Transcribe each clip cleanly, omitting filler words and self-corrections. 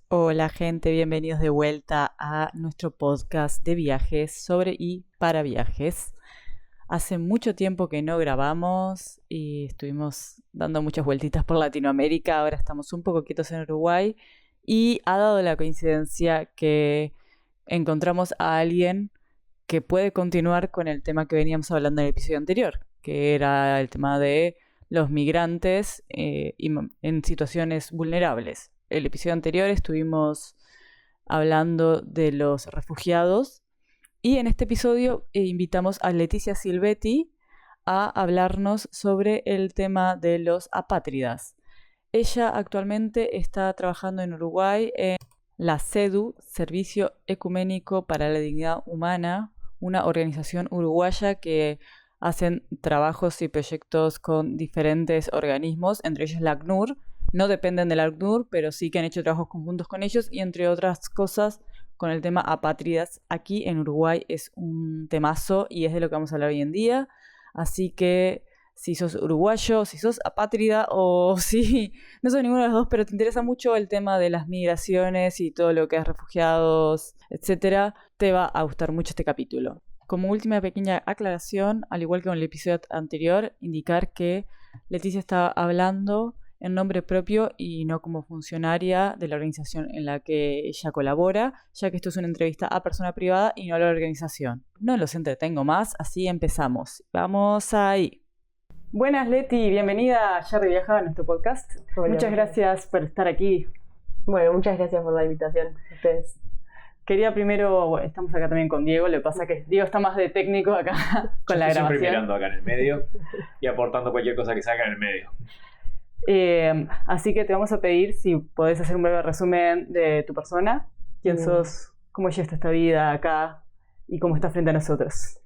Hola gente, bienvenidos de vuelta a nuestro podcast de viajes sobre y para viajes. Hace mucho tiempo que no grabamos y estuvimos dando muchas vueltitas por Latinoamérica, ahora estamos un poco quietos en Uruguay y ha dado la coincidencia que encontramos a alguien que puede continuar con el tema que veníamos hablando en el episodio anterior, que era el tema de los migrantes en situaciones vulnerables. El episodio anterior estuvimos hablando de los refugiados y en este episodio invitamos a Leticia Silvetti a hablarnos sobre el tema de los apátridas. Ella actualmente está trabajando en Uruguay en la CEDU, Servicio Ecuménico para la Dignidad Humana, una organización uruguaya que hacen trabajos y proyectos con diferentes organismos, entre ellos la ACNUR. No dependen del ACNUR, pero sí que han hecho trabajos conjuntos con ellos y entre otras cosas con el tema apátridas. Aquí en Uruguay es un temazo y es de lo que vamos a hablar hoy en día. Así que si sos uruguayo, si sos apátrida o si no sos ninguno de los dos, pero te interesa mucho el tema de las migraciones y todo lo que es refugiados, etcétera, te va a gustar mucho este capítulo. Como última pequeña aclaración, al igual que en el episodio anterior, indicar que Leticia está hablando en nombre propio y no como funcionaria de la organización en la que ella colabora, ya que esto es una entrevista a persona privada y no a la organización. No los entretengo más, así empezamos. Vamos ahí. Buenas Leti, bienvenida a Ya de Viaja a nuestro podcast. Hola, Muchas gracias por estar aquí. Bueno, muchas gracias por la invitación a ustedes. Quería primero, bueno, estamos acá también con Diego, lo que pasa que Diego está más de técnico acá con la grabación. Siempre mirando acá en el medio y aportando cualquier cosa que salga en el medio. Así que te vamos a pedir si podés hacer un breve resumen de tu persona, quién sos, cómo llegaste a esta vida acá y cómo estás frente a nosotros.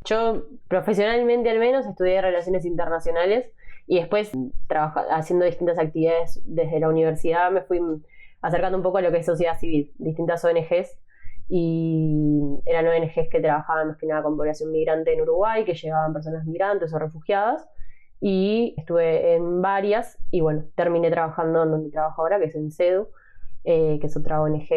Yo profesionalmente al menos estudié Relaciones Internacionales y después haciendo distintas actividades desde la universidad me fui acercando un poco a lo que es sociedad civil, distintas ONGs, y eran ONGs que trabajaban más que nada con población migrante en Uruguay, que llevaban personas migrantes o refugiadas, y estuve en varias y bueno, terminé trabajando en donde trabajo ahora, que es en CEDU, que es otra ONG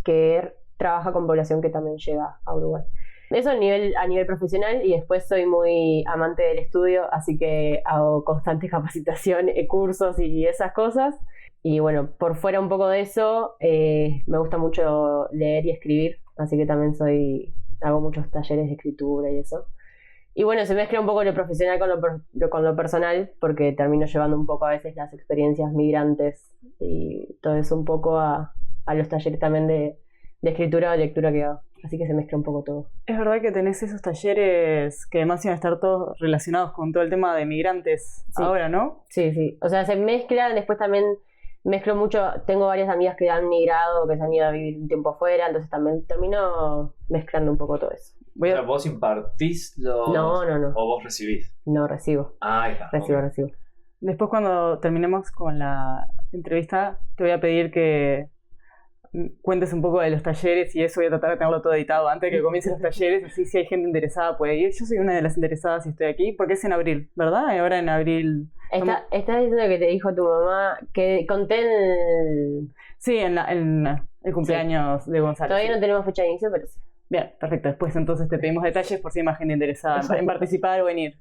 que trabaja con población que también llega a Uruguay. Eso a nivel profesional, y después soy muy amante del estudio, así que hago constante capacitación, cursos y esas cosas. Y bueno, por fuera un poco de eso, me gusta mucho leer y escribir, así que también hago muchos talleres de escritura y eso. Y bueno, se mezcla un poco lo profesional con lo personal, porque termino llevando un poco a veces las experiencias migrantes y todo eso un poco a los talleres también de escritura o lectura que hago. Así que se mezcla un poco todo. Es verdad que tenés esos talleres que además iban a estar todos relacionados con todo el tema de migrantes ahora, ¿no? Sí, sí. O sea, se mezcla, después también mezclo mucho. Tengo varias amigas que han migrado, que se han ido a vivir un tiempo afuera, entonces también termino mezclando un poco todo eso. ¿Vos impartís los...? No. ¿O vos recibís? No, recibo. Ah, ahí está. Recibo. Después cuando terminemos con la entrevista te voy a pedir que cuentes un poco de los talleres y eso. Voy a tratar de tenerlo todo editado antes de que comiencen los talleres, así si hay gente interesada puede ir. Yo soy una de las interesadas y estoy aquí porque es en abril, ¿verdad? Y ahora en abril... ¿Estás diciendo que te dijo tu mamá que conté el...? Sí, en el cumpleaños de Gonzalo. Todavía no tenemos fecha de inicio, pero sí. Bien, perfecto. Después entonces te pedimos detalles por si hay más gente interesada en participar o venir.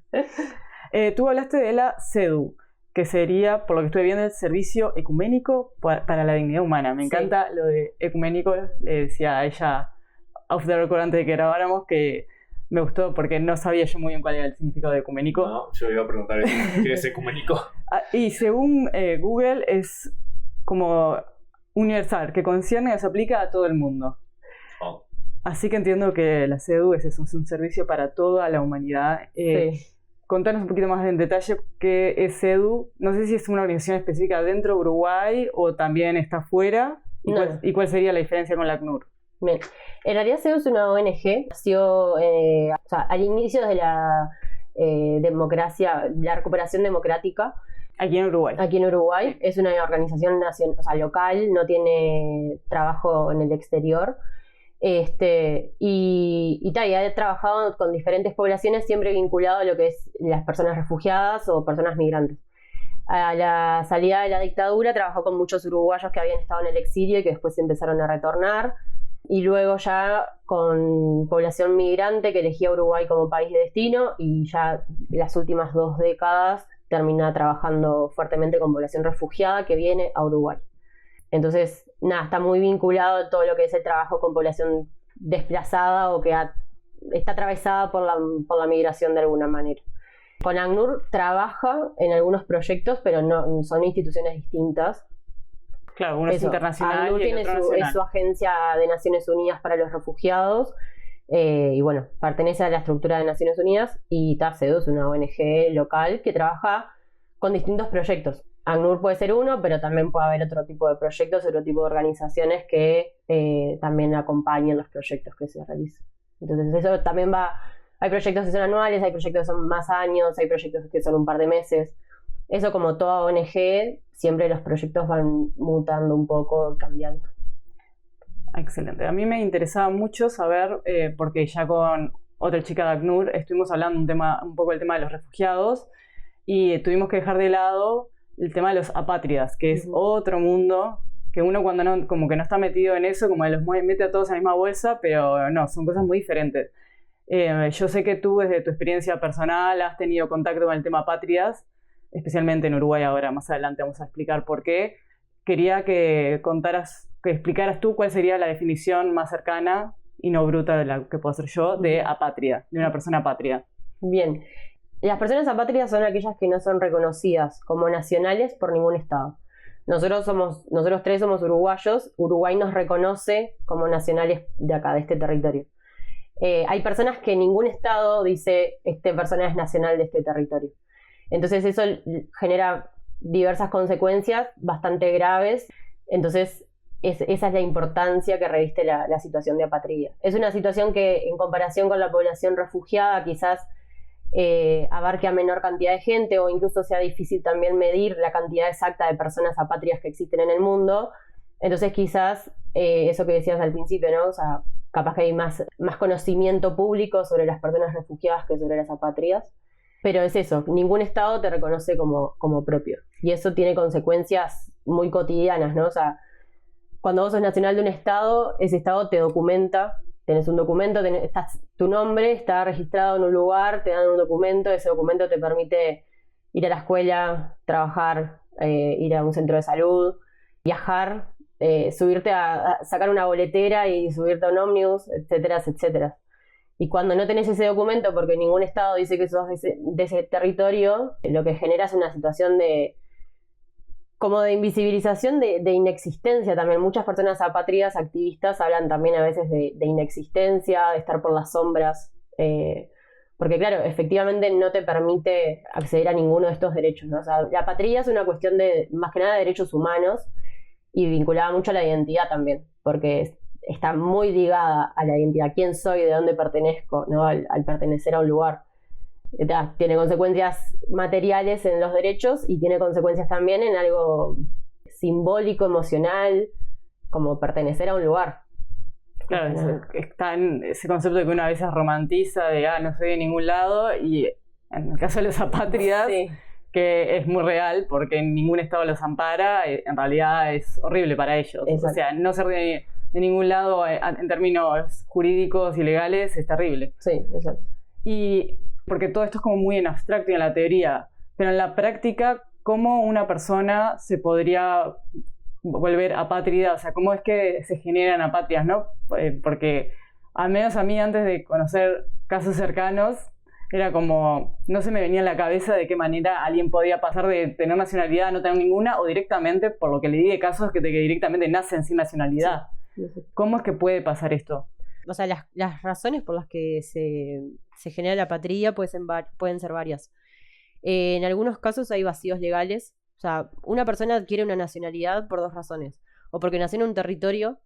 Tú hablaste de la CEDU, que sería, por lo que estuve viendo, el Servicio Ecuménico para la Dignidad Humana. Me encanta lo de ecuménico. Le decía a ella, off the record, antes de que grabáramos, que me gustó porque no sabía yo muy bien cuál era el significado de ecuménico. No, yo iba a preguntar qué es ecuménico. Y según Google es como universal, que concierne y se aplica a todo el mundo. Oh. Así que entiendo que la CEDU es un servicio para toda la humanidad. Sí. Contanos un poquito más en detalle qué es CEDU. No sé si es una organización específica dentro de Uruguay o también está fuera. ¿Y cuál sería la diferencia con la ACNUR? Bien. En realidad CEDU es una ONG, nació al inicio de la democracia, la recuperación democrática. Aquí en Uruguay. Aquí en Uruguay. Es una organización local, no tiene trabajo en el exterior. Y ha trabajado con diferentes poblaciones, siempre vinculado a lo que es las personas refugiadas o personas migrantes. A la salida de la dictadura trabajó con muchos uruguayos que habían estado en el exilio y que después empezaron a retornar. Y luego ya con población migrante que elegía Uruguay como país de destino, y ya las últimas 2 décadas termina trabajando fuertemente con población refugiada que viene a Uruguay. Entonces, nada, está muy vinculado a todo lo que es el trabajo con población desplazada o que está atravesada por la migración de alguna manera. Con ACNUR trabaja en algunos proyectos, pero no son instituciones distintas. Claro, uno es internacional ACNUR y el tiene otro nacional. es su agencia de Naciones Unidas para los refugiados, y bueno, pertenece a la estructura de Naciones Unidas, y TACEDU es una ONG local que trabaja con distintos proyectos. ACNUR puede ser uno, pero también puede haber otro tipo de proyectos, otro tipo de organizaciones que también acompañan los proyectos que se realizan. Entonces eso también hay proyectos que son anuales, hay proyectos que son más años, hay proyectos que son un par de meses. Eso, como toda ONG, siempre los proyectos van mutando un poco, cambiando. Excelente. A mí me interesaba mucho saber, porque ya con otra chica de ACNUR estuvimos hablando un poco del tema de los refugiados, y tuvimos que dejar de lado el tema de los apátridas, que es otro mundo, que uno cuando como que no está metido en eso, como los mete a todos en la misma bolsa, pero no, son cosas muy diferentes. Yo sé que tú, desde tu experiencia personal, has tenido contacto con el tema apátridas, especialmente en Uruguay. Ahora más adelante vamos a explicar por qué. Quería que explicaras tú cuál sería la definición más cercana y no bruta de la que puedo hacer yo de apátrida, de una persona apátrida. Bien, las personas apátridas son aquellas que no son reconocidas como nacionales por ningún estado. Nosotros 3 somos uruguayos, Uruguay nos reconoce como nacionales de acá, de este territorio. Hay personas que ningún estado dice, esta persona es nacional de este territorio. Entonces eso genera diversas consecuencias bastante graves. Entonces esa es la importancia que reviste la situación de apatría. Es una situación que, en comparación con la población refugiada, quizás abarque a menor cantidad de gente, o incluso sea difícil también medir la cantidad exacta de personas apátridas que existen en el mundo. Entonces quizás eso que decías al principio, ¿no? O sea, capaz que hay más conocimiento público sobre las personas refugiadas que sobre las apátridas. Pero es eso, ningún estado te reconoce como propio. Y eso tiene consecuencias muy cotidianas, ¿no? O sea, cuando vos sos nacional de un estado, ese estado te documenta, tenés un documento, tu nombre está registrado en un lugar, te dan un documento, ese documento te permite ir a la escuela, trabajar, ir a un centro de salud, viajar, subirte a sacar una boletera y subirte a un ómnibus, etcétera, etcétera. Y cuando no tenés ese documento, porque ningún estado dice que sos de ese territorio, lo que genera es una situación como de invisibilización, de inexistencia también. Muchas personas apátridas, activistas, hablan también a veces de inexistencia, de estar por las sombras, porque claro, efectivamente no te permite acceder a ninguno de estos derechos, ¿no? O sea, la apatría es una cuestión más que nada de derechos humanos, y vinculada mucho a la identidad también, porque está muy ligada a la identidad, quién soy, de dónde pertenezco, ¿no? Al pertenecer a un lugar. Tiene consecuencias materiales en los derechos, y tiene consecuencias también en algo simbólico, emocional, como pertenecer a un lugar. Claro, está en ese concepto de que una a veces romantiza de no soy de ningún lado, y en el caso de los apátridas, sí, que es muy real porque ningún estado los ampara, en realidad es horrible para ellos. Exacto. O sea, no ser de ningún lado en términos jurídicos y legales es terrible. Sí, exacto. Y porque todo esto es como muy en abstracto y en la teoría, pero en la práctica, ¿cómo una persona se podría volver apátrida? O sea, ¿cómo es que se generan apátridas, no? Porque al menos a mí, antes de conocer casos cercanos, era como, no se me venía en la cabeza de qué manera alguien podía pasar de tener nacionalidad a no tener ninguna, o directamente, por lo que leí de casos, que directamente nacen sin nacionalidad. Sí. ¿Cómo es que puede pasar esto? O sea, las razones por las que se genera la apatría pueden ser varias. En algunos casos hay vacíos legales. O sea, una persona adquiere una nacionalidad por 2 razones: o porque nació en un territorio,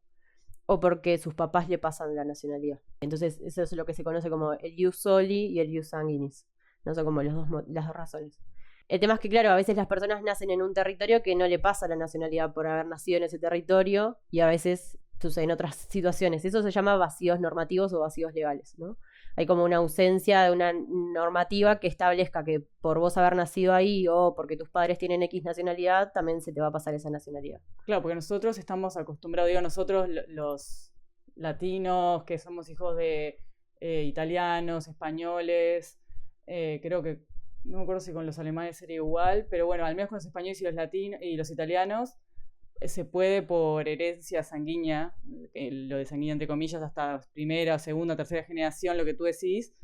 o porque sus papás le pasan la nacionalidad. Entonces eso es lo que se conoce como el ius soli y el ius sanguinis, no son como las dos razones. El tema es que, claro, a veces las personas nacen en un territorio que no le pasa la nacionalidad por haber nacido en ese territorio, y a veces suceden otras situaciones. Eso se llama vacíos normativos o vacíos legales, ¿no? hay como una ausencia de una normativa que establezca que por vos haber nacido ahí o porque tus padres tienen X nacionalidad, también se te va a pasar esa nacionalidad. Claro, porque nosotros estamos acostumbrados, digo nosotros los latinos que somos hijos de italianos, españoles, creo que, no me acuerdo si con los alemanes sería igual, pero bueno, al menos con los españoles y los latinos y los italianos se puede por herencia sanguínea, lo de sanguínea entre comillas, hasta primera, segunda, tercera generación, lo que tú decís,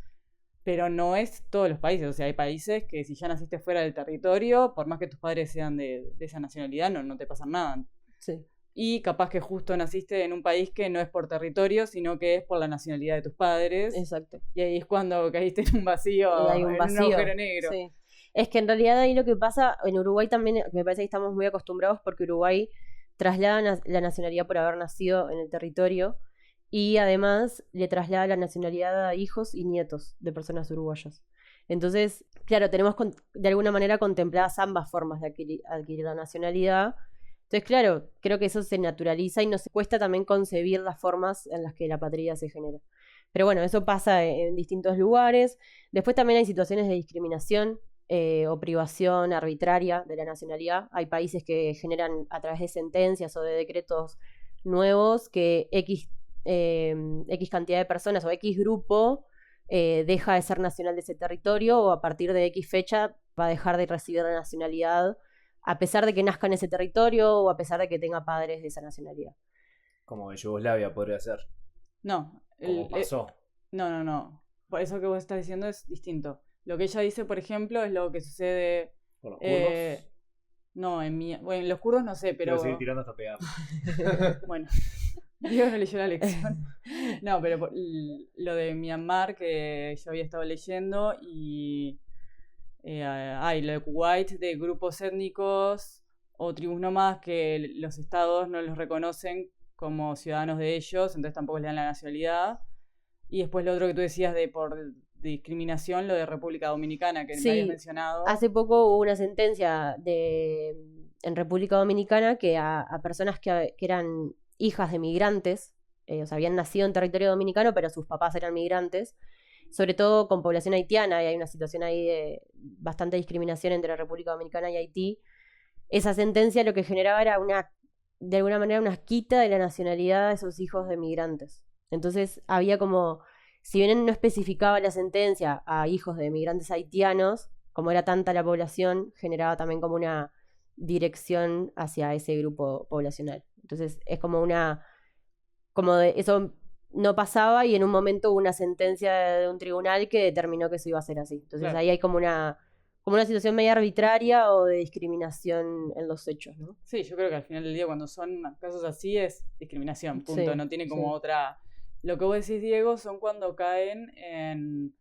pero no es todos los países. O sea, hay países que si ya naciste fuera del territorio, por más que tus padres sean de esa nacionalidad, no te pasa nada. Sí. Y capaz que justo naciste en un país que no es por territorio, sino que es por la nacionalidad de tus padres. Exacto. Y ahí es cuando caíste en un vacío, Y hay un vacío, en un agujero negro. Sí. Es que en realidad ahí lo que pasa, en Uruguay también, me parece que estamos muy acostumbrados porque Uruguay traslada la nacionalidad por haber nacido en el territorio y además le traslada la nacionalidad a hijos y nietos de personas uruguayas. Entonces, claro, tenemos de alguna manera contempladas ambas formas de adquirir la nacionalidad. Entonces, claro, creo que eso se naturaliza y nos cuesta también concebir las formas en las que la patria se genera. Pero bueno, eso pasa en distintos lugares. Después también hay situaciones de discriminación o privación arbitraria de la nacionalidad. Hay países que generan a través de sentencias o de decretos nuevos que X cantidad de personas o X grupo deja de ser nacional de ese territorio o a partir de X fecha va a dejar de recibir la nacionalidad a pesar de que nazca en ese territorio o a pesar de que tenga padres de esa nacionalidad. Como en Yugoslavia podría ser. No. Como pasó. No. Por eso que vos estás diciendo es distinto. Lo que ella dice, por ejemplo, es lo que sucede... ¿Con los kurdos? No, bueno, los kurdos no sé, pero... Quiero seguir tirando hasta pegar. Bueno, Dios no leyó la lección. No, pero lo de Myanmar que yo había estado leyendo y... lo de Kuwait, de grupos étnicos o tribus nómadas que los estados no los reconocen como ciudadanos de ellos, entonces tampoco les dan la nacionalidad. Y después lo otro que tú decías de por discriminación, lo de República Dominicana, que me habías mencionado. Hace poco hubo una sentencia en República Dominicana que a personas que eran hijas de migrantes, o sea, habían nacido en territorio dominicano, pero sus papás eran migrantes, sobre todo con población haitiana, y hay una situación ahí de bastante discriminación entre República Dominicana y Haití. Esa sentencia lo que generaba era de alguna manera una quita de la nacionalidad de esos hijos de migrantes. Entonces había como, si bien no especificaba la sentencia a hijos de migrantes haitianos, como era tanta la población, generaba también como una dirección hacia ese grupo poblacional. Entonces es como eso no pasaba y en un momento hubo una sentencia de un tribunal que determinó que eso iba a ser así. Entonces claro, ahí hay como una situación media arbitraria o de discriminación en los hechos, ¿no? Sí, yo creo que al final del día cuando son casos así es discriminación, punto. Sí, no tiene como otra... Lo que vos decís, Diego, son cuando caen en...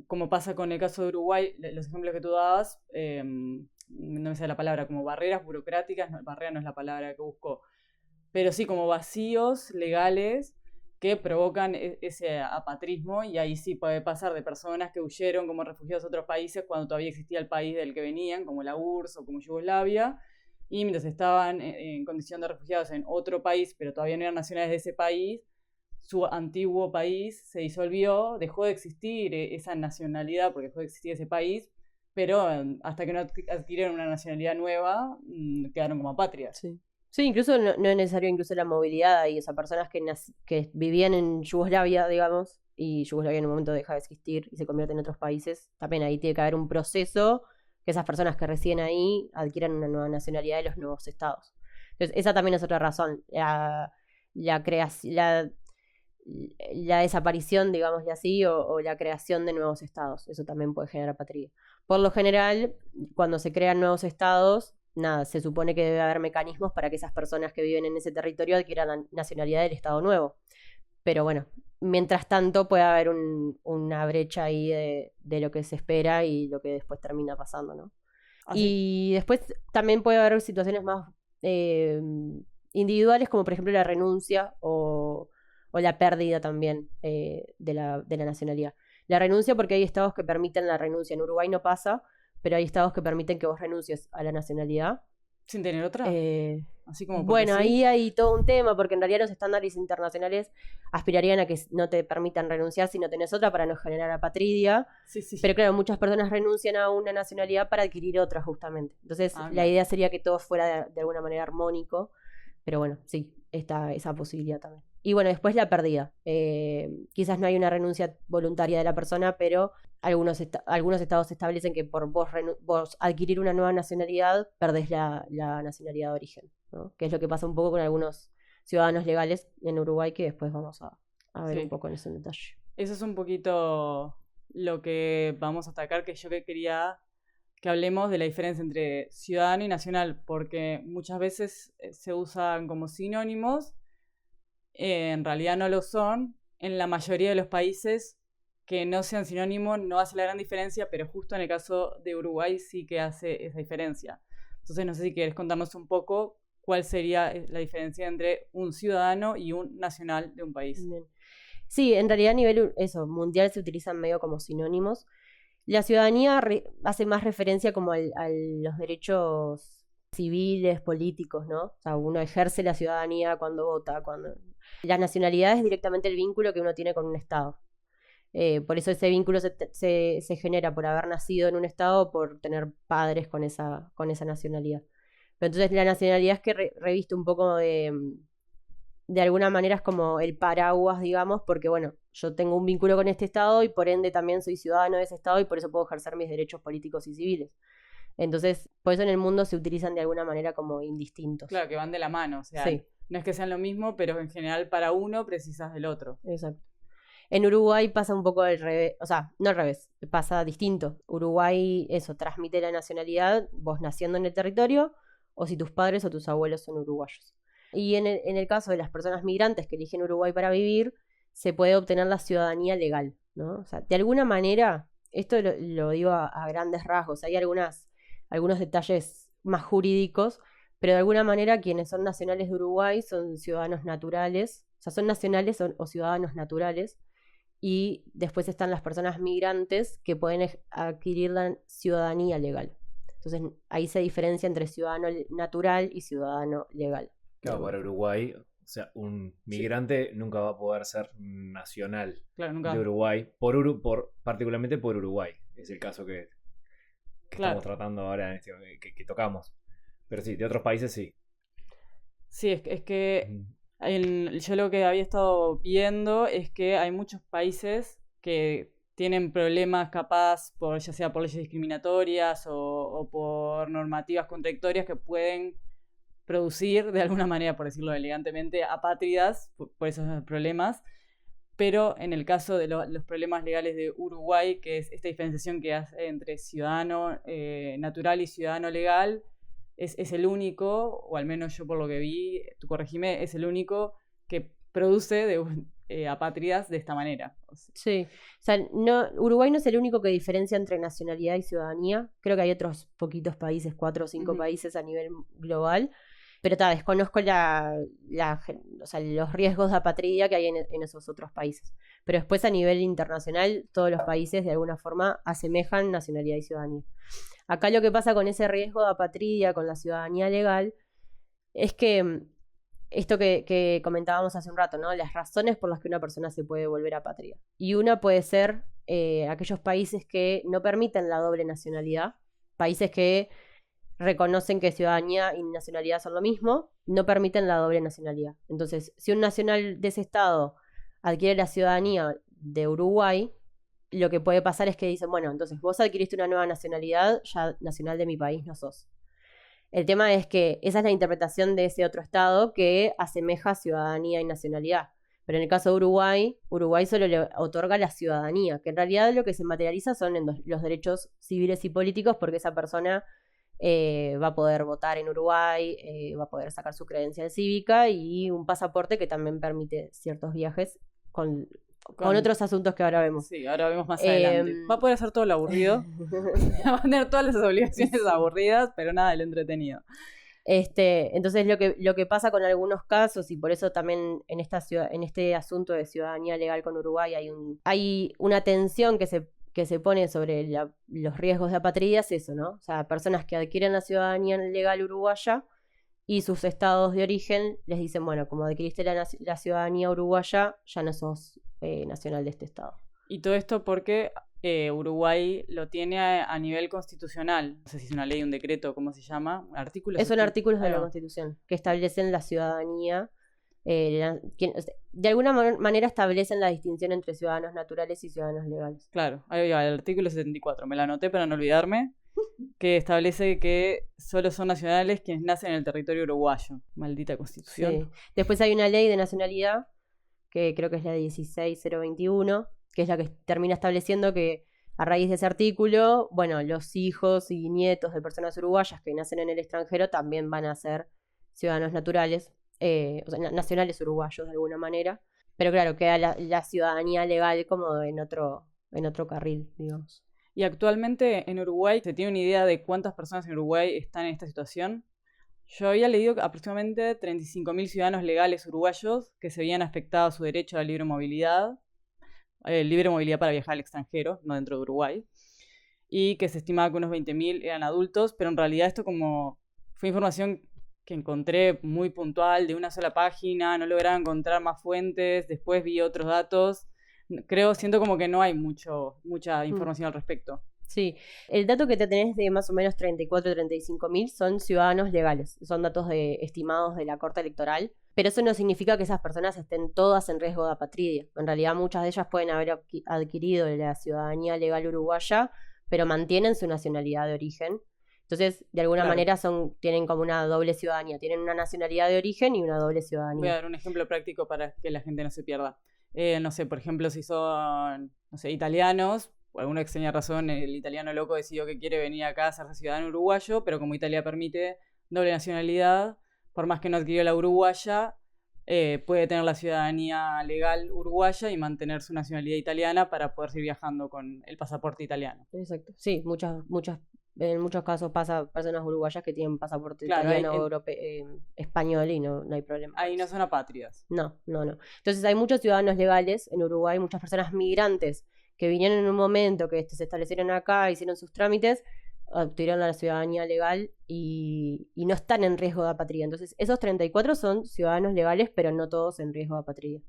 Como pasa con el caso de Uruguay, los ejemplos que tú dabas, no me sale la palabra, como barreras burocráticas, barrera no es la palabra que busco, pero sí como vacíos legales que provocan ese apatrismo, y ahí sí puede pasar de personas que huyeron como refugiados a otros países cuando todavía existía el país del que venían, como la URSS o como Yugoslavia, y mientras estaban en condición de refugiados en otro país, pero todavía no eran nacionales de ese país, su antiguo país se disolvió, dejó de existir esa nacionalidad porque dejó de existir ese país, pero hasta que no adquirieron una nacionalidad nueva, quedaron como apátridas. Sí, incluso no es necesario incluso la movilidad y esas personas que vivían en Yugoslavia, digamos, y Yugoslavia en un momento deja de existir y se convierte en otros países, también ahí tiene que haber un proceso que esas personas que residen ahí adquieran una nueva nacionalidad de los nuevos estados. Entonces, esa también es otra razón, la desaparición, digamos así, o la creación de nuevos estados. Eso también puede generar apatría. Por lo general, cuando se crean nuevos estados, se supone que debe haber mecanismos para que esas personas que viven en ese territorio adquieran la nacionalidad del estado nuevo. Pero bueno, mientras tanto puede haber una brecha ahí de lo que se espera y lo que después termina pasando, ¿no? Y después también puede haber situaciones más individuales, como por ejemplo la renuncia o la pérdida también de la nacionalidad. La renuncia porque hay estados que permiten la renuncia. En Uruguay no pasa, pero hay estados que permiten que vos renuncies a la nacionalidad ¿Sin tener otra? Eh, Así como porque bueno, sí. ahí hay todo un tema, porque en realidad los estándares internacionales aspirarían a que no te permitan renunciar si no tenés otra para no generar apatridia. Sí, sí. Pero claro, muchas personas renuncian a una nacionalidad para adquirir otra justamente. Entonces, Ah, la claro. idea sería que todo fuera de alguna manera armónico. Pero bueno, sí, está esa posibilidad también. Y bueno, después la pérdida. Quizás no hay una renuncia voluntaria de la persona, pero algunos estados establecen que por vos adquirir una nueva nacionalidad, perdés la nacionalidad de origen, ¿no? Que es lo que pasa un poco con algunos ciudadanos legales en Uruguay, que después vamos a ver Sí. un poco en ese detalle. Eso es un poquito lo que vamos a atacar, que yo quería que hablemos de la diferencia entre ciudadano y nacional, porque muchas veces se usan como sinónimos, en realidad no lo son. En la mayoría de los países que no sean sinónimos no hace la gran diferencia, pero justo en el caso de Uruguay sí que hace esa diferencia. Entonces no sé si querés contarnos un poco cuál sería la diferencia entre un ciudadano y un nacional de un país. Bien. Sí, en realidad a nivel mundial se utilizan medio como sinónimos. La ciudadanía hace más referencia como a los derechos civiles, políticos, ¿no? O sea, uno ejerce la ciudadanía cuando vota, La nacionalidad es directamente el vínculo que uno tiene con un Estado. Por eso ese vínculo se genera por haber nacido en un Estado o por tener padres con esa nacionalidad. Pero entonces la nacionalidad es que reviste un poco de alguna manera es como el paraguas, digamos, porque bueno, yo tengo un vínculo con este Estado y por ende también soy ciudadano de ese Estado y por eso puedo ejercer mis derechos políticos y civiles. Entonces, por eso en el mundo se utilizan de alguna manera como indistintos. Claro, que van de la mano, o sea, Sí. no es que sean lo mismo, pero en general para uno precisas del otro. Exacto. En Uruguay pasa un poco al revés, o sea, no al revés, pasa distinto. Uruguay, transmite la nacionalidad, vos naciendo en el territorio, o si tus padres o tus abuelos son uruguayos. Y en el caso de las personas migrantes que eligen Uruguay para vivir, se puede obtener la ciudadanía legal, ¿no? O sea, de alguna manera, esto lo digo a grandes rasgos, hay algunos detalles más jurídicos, pero de alguna manera quienes son nacionales de Uruguay son ciudadanos naturales, o sea, son nacionales o ciudadanos naturales, y después están las personas migrantes que pueden adquirir la ciudadanía legal. Entonces ahí se diferencia entre ciudadano natural y ciudadano legal. Claro, para Uruguay, o sea, un migrante nunca va a poder ser nacional Claro, nunca. de Uruguay, particularmente por Uruguay. Es el caso que Claro. estamos tratando ahora, que tocamos. Pero sí, de otros países sí. Sí, es que yo lo que había estado viendo es que hay muchos países que tienen problemas capaz ya sea por leyes discriminatorias o por normativas contradictorias que pueden producir de alguna manera, por decirlo elegantemente, apátridas por esos problemas. Pero en el caso de los problemas legales de Uruguay, que es esta diferenciación que hace entre ciudadano natural y ciudadano legal, es el único, o al menos yo por lo que vi, tú corregime, es el único que produce apátridas de esta manera. Sí, o sea, Uruguay no es el único que diferencia entre nacionalidad y ciudadanía. Creo que hay otros poquitos países, 4 o 5 países a nivel global. Pero desconozco o sea, los riesgos de apatría que hay en esos otros países. Pero después a nivel internacional, todos los países de alguna forma asemejan nacionalidad y ciudadanía. Acá lo que pasa con ese riesgo de apatría, con la ciudadanía legal, es que esto que comentábamos hace un rato, ¿no? Las razones por las que una persona se puede volver apátrida. Y una puede ser aquellos países que no permiten la doble nacionalidad, países que reconocen que ciudadanía y nacionalidad son lo mismo, no permiten la doble nacionalidad. Entonces, si un nacional de ese estado adquiere la ciudadanía de Uruguay, lo que puede pasar es que dicen, bueno, entonces vos adquiriste una nueva nacionalidad, ya nacional de mi país no sos. El tema es que esa es la interpretación de ese otro estado que asemeja ciudadanía y nacionalidad. Pero en el caso de Uruguay solo le otorga la ciudadanía, que en realidad lo que se materializa son los derechos civiles y políticos, porque esa persona va a poder votar en Uruguay, va a poder sacar su credencial cívica y un pasaporte que también permite ciertos viajes con otros asuntos que ahora vemos. Sí, ahora vemos más adelante. Va a poder hacer todo lo aburrido. Va a tener todas las obligaciones aburridas, pero nada de lo entretenido. Entonces lo que pasa con algunos casos, y por eso también en este asunto de ciudadanía legal con Uruguay hay una tensión que que se pone sobre los riesgos de apatría es eso, ¿no? O sea, personas que adquieren la ciudadanía legal uruguaya y sus estados de origen les dicen, bueno, como adquiriste la ciudadanía uruguaya, ya no sos nacional de este estado. Y todo esto porque Uruguay lo tiene a nivel constitucional. No sé si es una ley, un decreto, ¿cómo se llama? ¿Artículos? Son artículos de Ahí la va. Constitución que establecen la ciudadanía. De alguna manera establecen la distinción entre ciudadanos naturales y ciudadanos legales. Claro, ahí va, el artículo 74, me lo anoté para no olvidarme, que establece que solo son nacionales quienes nacen en el territorio uruguayo. Maldita constitución. Sí. Después hay una ley de nacionalidad, que creo que es la 16021, que es la que termina estableciendo que a raíz de ese artículo, bueno, los hijos y nietos de personas uruguayas que nacen en el extranjero también van a ser ciudadanos naturales, o sea, nacionales uruguayos de alguna manera, pero claro, queda la ciudadanía legal como en otro carril, digamos. Y actualmente en Uruguay, ¿se tiene una idea de cuántas personas en Uruguay están en esta situación? Yo había leído aproximadamente 35.000 ciudadanos legales uruguayos que se habían afectado su derecho a la libre movilidad para viajar al extranjero, no dentro de Uruguay, y que se estimaba que unos 20.000 eran adultos, pero en realidad esto como fue información que encontré muy puntual de una sola página, no lograba encontrar más fuentes, después vi otros datos, siento como que no hay mucha información al respecto. Sí, el dato que te tenés de más o menos 34 o 35.000 son ciudadanos legales, son datos estimados de la Corte Electoral, pero eso no significa que esas personas estén todas en riesgo de apatridia. En realidad muchas de ellas pueden haber adquirido la ciudadanía legal uruguaya, pero mantienen su nacionalidad de origen. Entonces, de alguna manera tienen como una doble ciudadanía, tienen una nacionalidad de origen y una doble ciudadanía. Voy a dar un ejemplo práctico para que la gente no se pierda. No sé, por ejemplo, si son, no sé, italianos, por alguna extraña razón, el italiano loco decidió que quiere venir acá a hacerse ciudadano uruguayo, pero como Italia permite doble nacionalidad, por más que no adquirió la uruguaya, puede tener la ciudadanía legal uruguaya y mantener su nacionalidad italiana para poder seguir viajando con el pasaporte italiano. Exacto. Sí, en muchos casos pasa personas uruguayas que tienen pasaporte Claro, italiano o español y no hay problema. Ahí no son apátridas. No. Entonces hay muchos ciudadanos legales en Uruguay, muchas personas migrantes que vinieron en un momento, que se establecieron acá, hicieron sus trámites, obtuvieron la ciudadanía legal y no están en riesgo de apatría. Entonces esos 34 son ciudadanos legales, pero no todos en riesgo de apatría.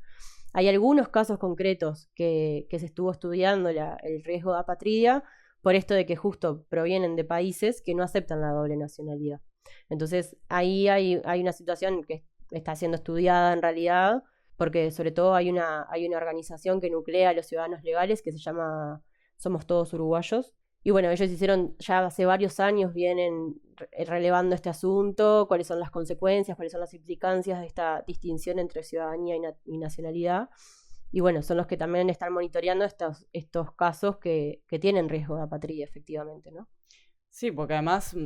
Hay algunos casos concretos que se estuvo estudiando el riesgo de apatría por esto de que justo provienen de países que no aceptan la doble nacionalidad. Entonces ahí hay una situación que está siendo estudiada en realidad, porque sobre todo hay una organización que nuclea a los ciudadanos legales que se llama Somos Todos Uruguayos. Y bueno, ellos ya hace varios años vienen relevando este asunto, cuáles son las consecuencias, cuáles son las implicancias de esta distinción entre ciudadanía y nacionalidad. Y bueno, son los que también están monitoreando estos casos que tienen riesgo de apatría, efectivamente, ¿no? Sí, porque además,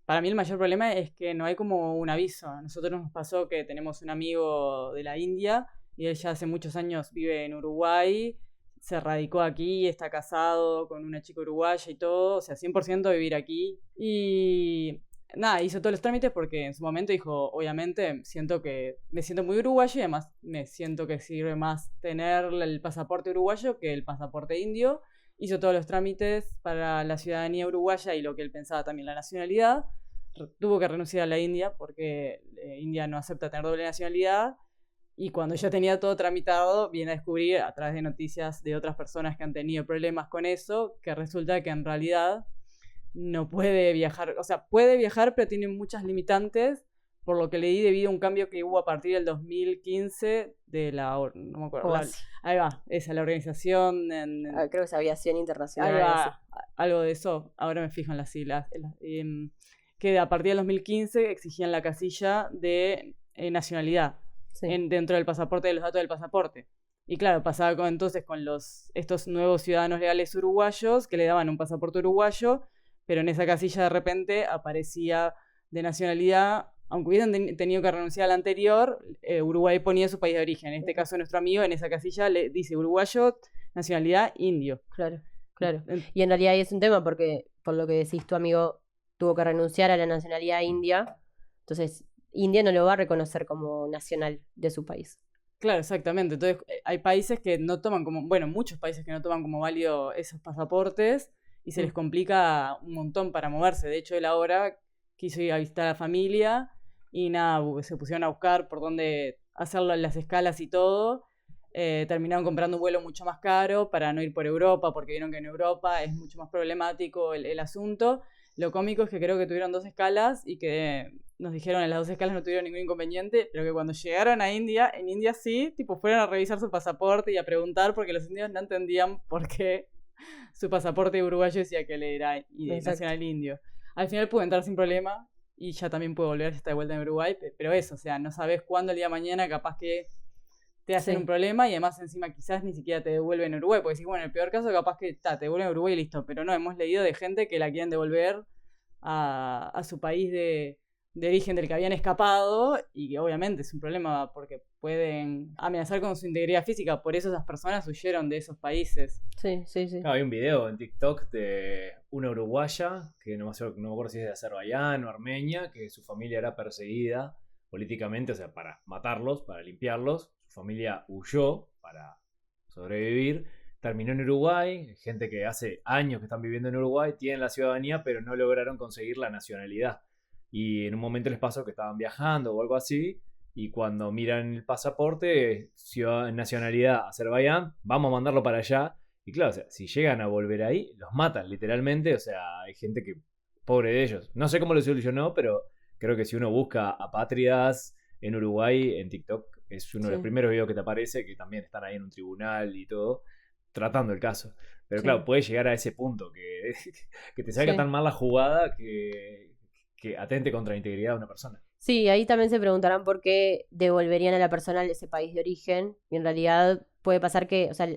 para mí el mayor problema es que no hay como un aviso. A nosotros nos pasó que tenemos un amigo de la India y él ya hace muchos años vive en Uruguay, se radicó aquí, está casado con una chica uruguaya y todo, o sea, 100% vivir aquí. Y nada, hizo todos los trámites porque en su momento dijo, obviamente, me siento muy uruguayo y además me siento que sirve más tener el pasaporte uruguayo que el pasaporte indio. Hizo todos los trámites para la ciudadanía uruguaya y lo que él pensaba también, la nacionalidad. Tuvo que renunciar a la India porque India no acepta tener doble nacionalidad. Y cuando ya tenía todo tramitado, viene a descubrir a través de noticias de otras personas que han tenido problemas con eso, que resulta que en realidad no puede viajar, o sea, puede viajar, pero tiene muchas limitantes, por lo que leí debido a un cambio que hubo a partir del 2015 de no me acuerdo, ahí va, esa, la organización creo que es Aviación Internacional. Ahí va, algo de eso, ahora me fijo en las siglas, que a partir del 2015 exigían la casilla de nacionalidad dentro del pasaporte, de los datos del pasaporte. Y claro, pasaba entonces con estos nuevos ciudadanos legales uruguayos que le daban un pasaporte uruguayo, pero en esa casilla de repente aparecía de nacionalidad, aunque hubiesen tenido que renunciar al anterior, Uruguay ponía su país de origen. En este caso nuestro amigo en esa casilla le dice uruguayo, nacionalidad indio. Claro. Y en realidad es un tema porque, por lo que decís, tu amigo tuvo que renunciar a la nacionalidad india, entonces India no lo va a reconocer como nacional de su país. Claro, exactamente. Entonces, hay países que no toman como, bueno, muchos países que no toman como válido esos pasaportes y se les complica un montón para moverse. De hecho, él ahora quiso ir a visitar a la familia y nada, se pusieron a buscar por dónde hacerlo en las escalas y todo. Terminaron comprando un vuelo mucho más caro para no ir por Europa, porque vieron que en Europa es mucho más problemático el asunto. Lo cómico es que creo que tuvieron 2 escalas y que nos dijeron en las 2 escalas no tuvieron ningún inconveniente, pero que cuando llegaron a India, en India sí, tipo fueron a revisar su pasaporte y a preguntar porque los indios no entendían por qué su pasaporte uruguayo decía que él era nacional indio. Al final pudo entrar sin problema y ya también pudo volver, está de vuelta en Uruguay, pero eso, o sea, no sabes cuándo el día de mañana capaz que te hacen un problema y además encima quizás ni siquiera te devuelven a Uruguay, porque si bueno, en el peor caso capaz que te devuelven a Uruguay y listo, pero no, hemos leído de gente que la quieren devolver a su país de origen del que habían escapado y que obviamente es un problema porque pueden amenazar con su integridad física, por eso esas personas huyeron de esos países. Sí. Hay un video en TikTok de una uruguaya, que no me acuerdo si es de Azerbaiyán o Armenia, que su familia era perseguida políticamente, o sea, para matarlos, para limpiarlos. Su familia huyó para sobrevivir. Terminó en Uruguay, gente que hace años que están viviendo en Uruguay, tienen la ciudadanía, pero no lograron conseguir la nacionalidad. Y en un momento les pasó que estaban viajando o algo así, y cuando miran el pasaporte, nacionalidad Azerbaiyán, vamos a mandarlo para allá. Y claro, o sea, si llegan a volver ahí, los matan literalmente. O sea, hay gente que, pobre de ellos. No sé cómo lo solucionó, pero creo que si uno busca apátridas en Uruguay, en TikTok, es uno de los primeros videos que te aparece, que también están ahí en un tribunal y todo, tratando el caso. Pero claro, puede llegar a ese punto, que te salga tan mal la jugada que atente contra la integridad de una persona. Sí, ahí también se preguntarán por qué devolverían a la persona de ese país de origen. Y en realidad puede pasar que, o sea,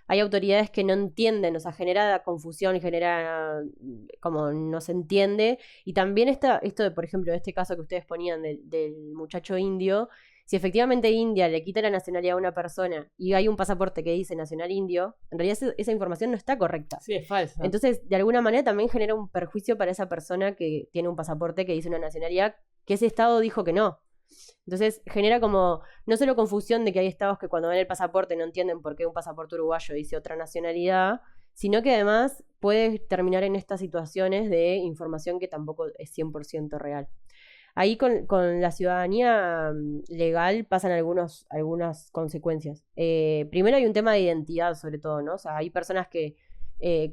hay autoridades que no entienden, o sea, genera confusión y genera como no se entiende. Y también esto de, por ejemplo, este caso que ustedes ponían del muchacho indio, si efectivamente India le quita la nacionalidad a una persona y hay un pasaporte que dice nacional indio, en realidad esa información no está correcta. Sí, es falsa. Entonces, de alguna manera también genera un perjuicio para esa persona que tiene un pasaporte que dice una nacionalidad que ese estado dijo que no. Entonces, genera como no solo confusión de que hay estados que cuando ven el pasaporte no entienden por qué un pasaporte uruguayo dice otra nacionalidad, sino que además puede terminar en estas situaciones de información que tampoco es 100% real. Ahí con la ciudadanía legal pasan algunas consecuencias. Primero hay un tema de identidad, sobre todo, ¿no? O sea, hay personas que,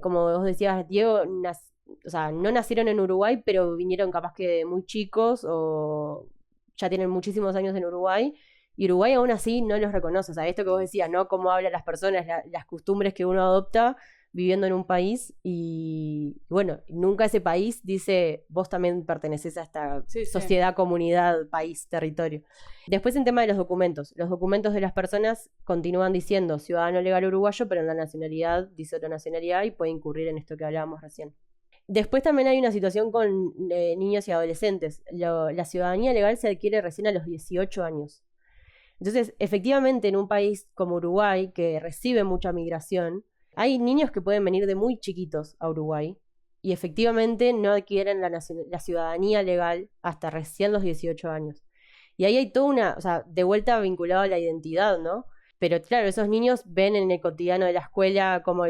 como vos decías, Diego, o sea, no nacieron en Uruguay, pero vinieron capaz que de muy chicos o ya tienen muchísimos años en Uruguay. Y Uruguay aún así no los reconoce. O sea, esto que vos decías, ¿no? Cómo hablan las personas, las costumbres que uno adopta viviendo en un país y bueno, nunca ese país dice vos también perteneces a esta sociedad, comunidad, país, territorio. Después en tema de los documentos de las personas continúan diciendo ciudadano legal uruguayo, pero en la nacionalidad dice otra nacionalidad y puede incurrir en esto que hablábamos recién. Después también hay una situación con niños y adolescentes. La ciudadanía legal se adquiere recién a los 18 años. Entonces, efectivamente, en un país como Uruguay, que recibe mucha migración, hay niños que pueden venir de muy chiquitos a Uruguay y efectivamente no adquieren la ciudadanía legal hasta recién los 18 años. Y ahí hay toda o sea, de vuelta vinculado a la identidad, ¿no? Pero claro, esos niños ven en el cotidiano de la escuela cómo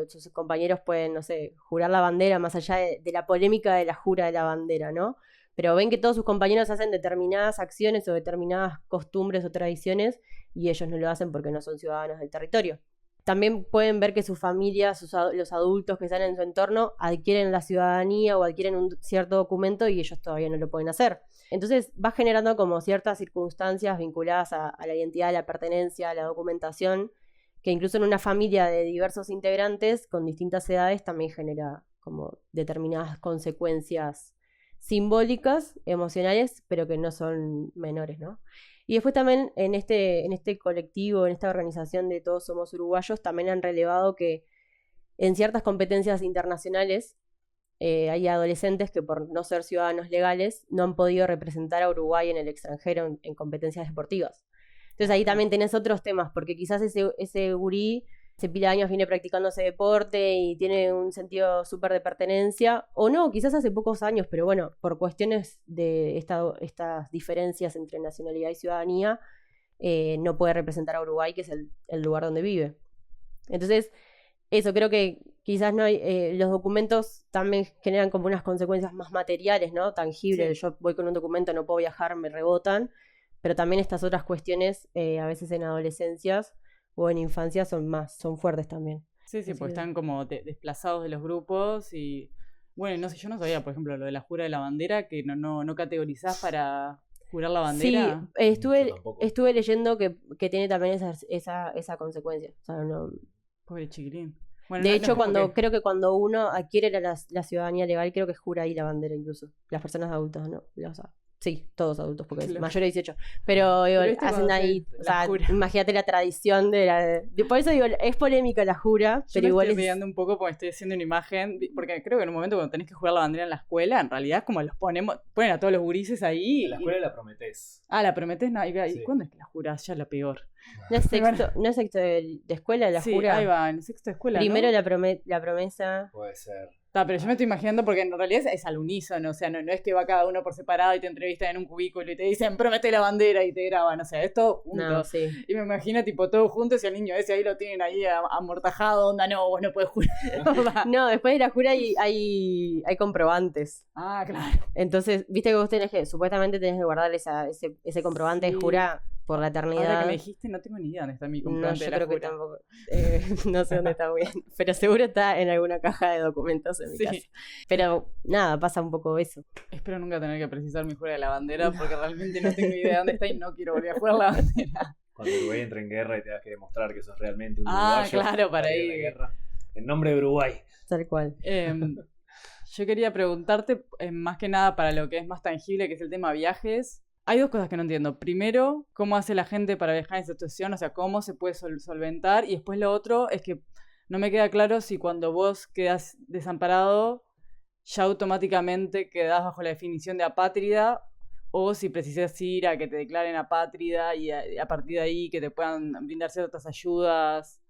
sus compañeros pueden, no sé, jurar la bandera, más allá de la polémica de la jura de la bandera, ¿no? Pero ven que todos sus compañeros hacen determinadas acciones o determinadas costumbres o tradiciones y ellos no lo hacen porque no son ciudadanos del territorio. También pueden ver que sus familias, los adultos que están en su entorno adquieren la ciudadanía o adquieren un cierto documento y ellos todavía no lo pueden hacer. Entonces va generando como ciertas circunstancias vinculadas a la identidad, a la pertenencia, a la documentación, que incluso en una familia de diversos integrantes con distintas edades también genera como determinadas consecuencias simbólicas, emocionales, pero que no son menores, ¿no? Y después también en este colectivo, en esta organización de Todos Somos Uruguayos, también han relevado que en ciertas competencias internacionales hay adolescentes que por no ser ciudadanos legales no han podido representar a Uruguay en el extranjero en competencias deportivas. Entonces ahí también tenés otros temas, porque quizás ese gurí hace pila de años viene practicando ese deporte y tiene un sentido súper de pertenencia, o no, quizás hace pocos años, pero bueno, por cuestiones de estas diferencias entre nacionalidad y ciudadanía, no puede representar a Uruguay, que es el lugar donde vive. Entonces, eso, creo que quizás no hay, los documentos también generan como unas consecuencias más materiales, ¿no? Tangibles. Yo voy con un documento, no puedo viajar, me rebotan, pero también estas otras cuestiones, a veces en adolescencias o en infancia son fuertes también. Sí, porque están como desplazados de los grupos y... Bueno, no sé, yo no sabía, por ejemplo, lo de la jura de la bandera, que no categorizás para jurar la bandera. Sí, estuve leyendo que tiene también esa consecuencia. O sea, no... Pobre chiquilín. Bueno, de hecho, creo que cuando uno adquiere la ciudadanía legal, creo que jura ahí la bandera incluso. Las personas adultas, ¿no? Sí, todos adultos, porque es mayor de 18. Pero hacen ahí, o sea, imagínate la tradición por eso digo, es polémica la jura, yo pero igual estoy riendo un poco porque estoy haciendo una imagen, porque creo que en un momento cuando tenés que jugar la bandera en la escuela, en realidad es como ponen a todos los gurises ahí. En la escuela la prometés. La prometés, no, Sí. ¿Y cuándo es que la jurás? Ya la peor. No es sexto de escuela, la jura. Ahí va, en sexto de escuela, Primero ¿no? la promesa. Puede ser. Pero yo me estoy imaginando porque en realidad es al unísono, o sea, no es que va cada uno por separado y te entrevistan en un cubículo y te dicen promete la bandera y te graban, o sea, es todo junto. No, sí. Y me imagino tipo todos juntos y al niño ese ahí lo tienen ahí amortajado, onda, no, vos no puedes jurar. No, después de la jura hay comprobantes. Claro. Entonces, viste que vos supuestamente tenés que guardar ese comprobante de jura por la eternidad. Ahora que me dijiste, no tengo ni idea dónde está mi comprobante de la creo jura. que tampoco. No sé dónde está bien. Pero seguro está en alguna caja de documentos en mi casa. Pero nada, pasa un poco eso. Espero nunca tener que precisar mi jura de la bandera porque realmente no tengo idea de dónde está y no quiero volver a jugar la bandera. Cuando Uruguay entra en guerra y te das que demostrar que sos realmente un uruguayo. Claro, para ir. La guerra. En nombre de Uruguay. Tal cual. Yo quería preguntarte, más que nada para lo que es más tangible, que es el tema viajes. Hay dos cosas que no entiendo. Primero, ¿cómo hace la gente para viajar en esa situación? O sea, ¿cómo se puede solventar? Y después lo otro es que no me queda claro si cuando vos quedás desamparado ya automáticamente quedás bajo la definición de apátrida o si precisas ir a que te declaren apátrida y a partir de ahí que te puedan brindar ciertas ayudas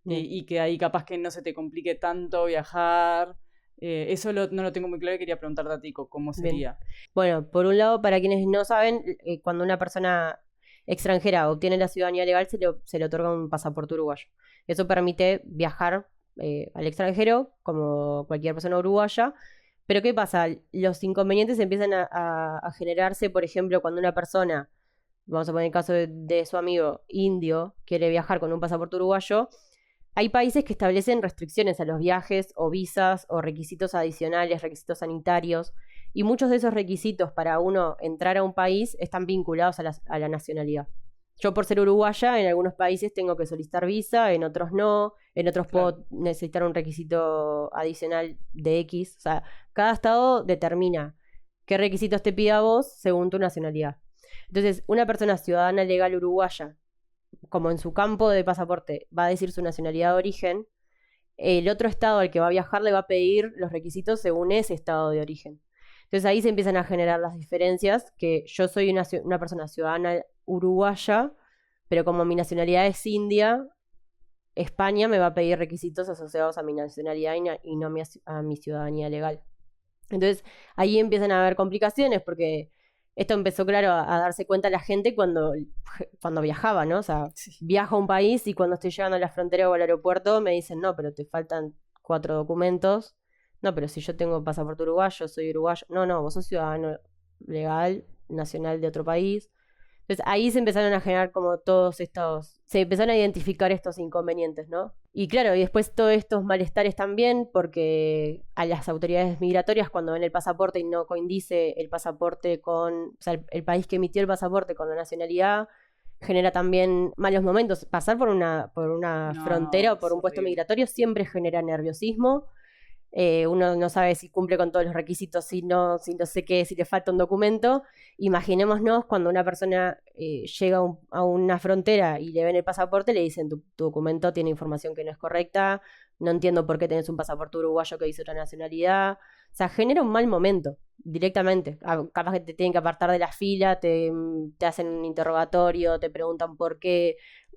y que ahí capaz que no se te complique tanto viajar. Eso no lo tengo muy claro y quería preguntarte a ti cómo sería. Bien. Bueno, por un lado, para quienes no saben, cuando una persona extranjera obtiene la ciudadanía legal, se le otorga un pasaporte uruguayo. Eso permite viajar al extranjero como cualquier persona uruguaya. Pero ¿qué pasa? Los inconvenientes empiezan a generarse, por ejemplo, cuando una persona, vamos a poner el caso de su amigo indio, quiere viajar con un pasaporte uruguayo. Hay países que establecen restricciones a los viajes o visas o requisitos adicionales, requisitos sanitarios, y muchos de esos requisitos para uno entrar a un país están vinculados a la nacionalidad. Yo, por ser uruguaya, en algunos países tengo que solicitar visa, en otros no, en otros puedo necesitar un requisito adicional de X. O sea, cada estado determina qué requisitos te pide a vos según tu nacionalidad. Entonces, una persona ciudadana legal uruguaya, como en su campo de pasaporte va a decir su nacionalidad de origen, el otro estado al que va a viajar le va a pedir los requisitos según ese estado de origen. Entonces ahí se empiezan a generar las diferencias, que yo soy una persona ciudadana uruguaya, pero como mi nacionalidad es india, España me va a pedir requisitos asociados a mi nacionalidad y no a mi ciudadanía legal. Entonces ahí empiezan a haber complicaciones porque esto empezó, claro, a darse cuenta la gente cuando viajaba, ¿no? O sea, viajo a un país y cuando estoy llegando a la frontera o al aeropuerto me dicen, no, pero te faltan 4 documentos. No, pero si yo tengo pasaporte uruguayo, soy uruguayo. No, vos sos ciudadano legal, nacional de otro país. Entonces ahí se empezaron a generar como se empezaron a identificar estos inconvenientes, ¿no? Y claro, y después todos estos malestares también, porque a las autoridades migratorias cuando ven el pasaporte y no coincide el pasaporte o sea, el país que emitió el pasaporte con la nacionalidad, genera también malos momentos. Pasar por una frontera o por un puesto migratorio siempre genera nerviosismo. Uno no sabe si cumple con todos los requisitos, si no sé qué, si le falta un documento. Imaginémonos cuando una persona llega a una frontera y le ven el pasaporte, le dicen tu documento tiene información que no es correcta, no entiendo por qué tenés un pasaporte uruguayo que dice otra nacionalidad. O sea, genera un mal momento, directamente. Capaz que te tienen que apartar de la fila, te hacen un interrogatorio, te preguntan por qué.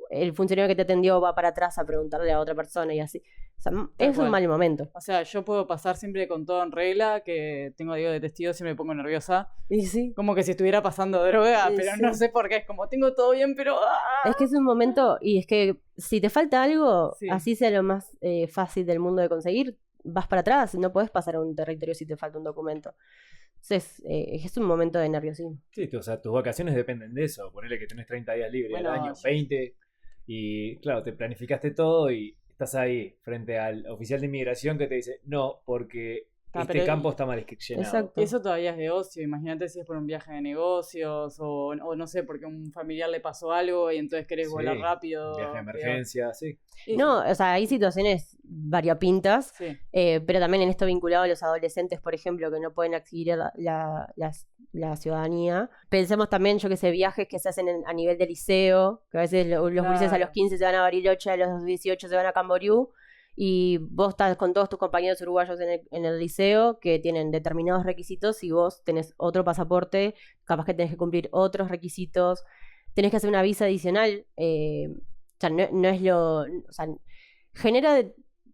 El funcionario que te atendió va para atrás a preguntarle a otra persona y así. O sea, es un mal momento. O sea, yo puedo pasar siempre con todo en regla, que tengo a Diego de testigo, siempre me pongo nerviosa. Y sí. Como que si estuviera pasando droga, Sí, pero sí. no sé por qué. Es como, tengo todo bien, pero... Es que es un momento, y es que si te falta algo, Sí. así sea lo más fácil del mundo de conseguir, vas para atrás, no podés pasar a un territorio si te falta un documento. Entonces, es un momento de nerviosismo. Sí, o sea, tus vacaciones dependen de eso. Ponele que tenés 30 días libres Bueno, al año, yo- 20, y claro, te planificaste todo y estás ahí frente al oficial de inmigración que te dice, no, porque este pero- campo está mal llenado. Exacto. Eso todavía es de ocio. Imagínate si es por un viaje de negocios o no sé, porque a un familiar le pasó algo y entonces querés Sí, volar rápido. Viaje de emergencia, sí. Y- No, o sea, hay situaciones variopintas, Sí. pero también en esto vinculado a los adolescentes, por ejemplo, que no pueden adquirir la ciudadanía. Pensemos también, yo que sé, viajes que se hacen a nivel de liceo, que a veces los gurises a los Claro. 15 se van a Bariloche, a los 18 se van a Camboriú, y vos estás con todos tus compañeros uruguayos en el liceo que tienen determinados requisitos y vos tenés otro pasaporte, capaz que tenés que cumplir otros requisitos, tenés que hacer una visa adicional, o sea, no es lo... O sea, genera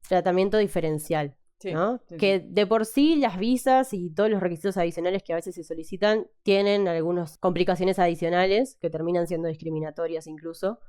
tratamiento diferencial, Sí, ¿no? sí, Que sí. de por sí las visas y todos los requisitos adicionales que a veces se solicitan tienen algunas complicaciones adicionales que terminan siendo discriminatorias incluso.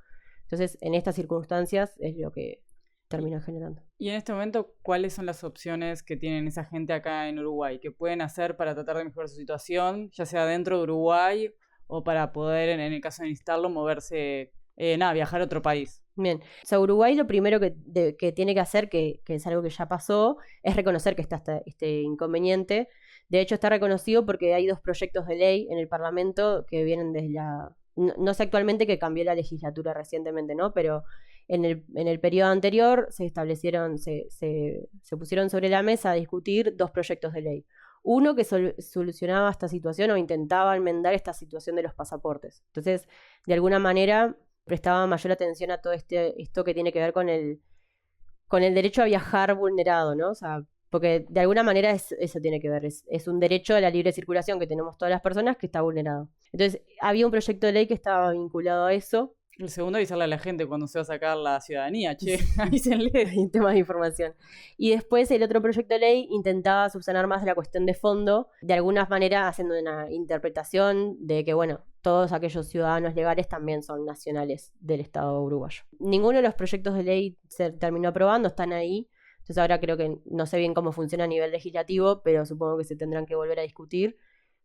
Entonces, en estas circunstancias es lo que termina generando. Y en este momento, ¿cuáles son las opciones que tienen esa gente acá en Uruguay? ¿Qué pueden hacer para tratar de mejorar su situación, ya sea dentro de Uruguay o para poder, en el caso de necesitarlo, moverse, viajar a otro país? Bien, o sea, Uruguay lo primero que tiene que hacer, que es algo que ya pasó, es reconocer que está este inconveniente. De hecho, está reconocido porque hay 2 proyectos de ley en el Parlamento que vienen desde no sé actualmente que cambió la legislatura recientemente, ¿no? Pero en el periodo anterior se establecieron, se pusieron sobre la mesa a discutir 2 proyectos de ley. Uno que solucionaba esta situación o intentaba enmendar esta situación de los pasaportes. Entonces, de alguna manera prestaba mayor atención a todo esto que tiene que ver con el derecho a viajar vulnerado, ¿no? O sea, porque de alguna manera eso tiene que ver, es un derecho a la libre circulación que tenemos todas las personas que está vulnerado. Entonces, había un proyecto de ley que estaba vinculado a eso. El segundo, avisarle a la gente cuando se va a sacar la ciudadanía, che, avísenle. Hay temas de información. Y después el otro proyecto de ley intentaba subsanar más la cuestión de fondo, de alguna manera haciendo una interpretación de que, bueno, todos aquellos ciudadanos legales también son nacionales del Estado uruguayo. Ninguno de los proyectos de ley se terminó aprobando, están ahí. Entonces ahora creo que no sé bien cómo funciona a nivel legislativo, pero supongo que se tendrán que volver a discutir.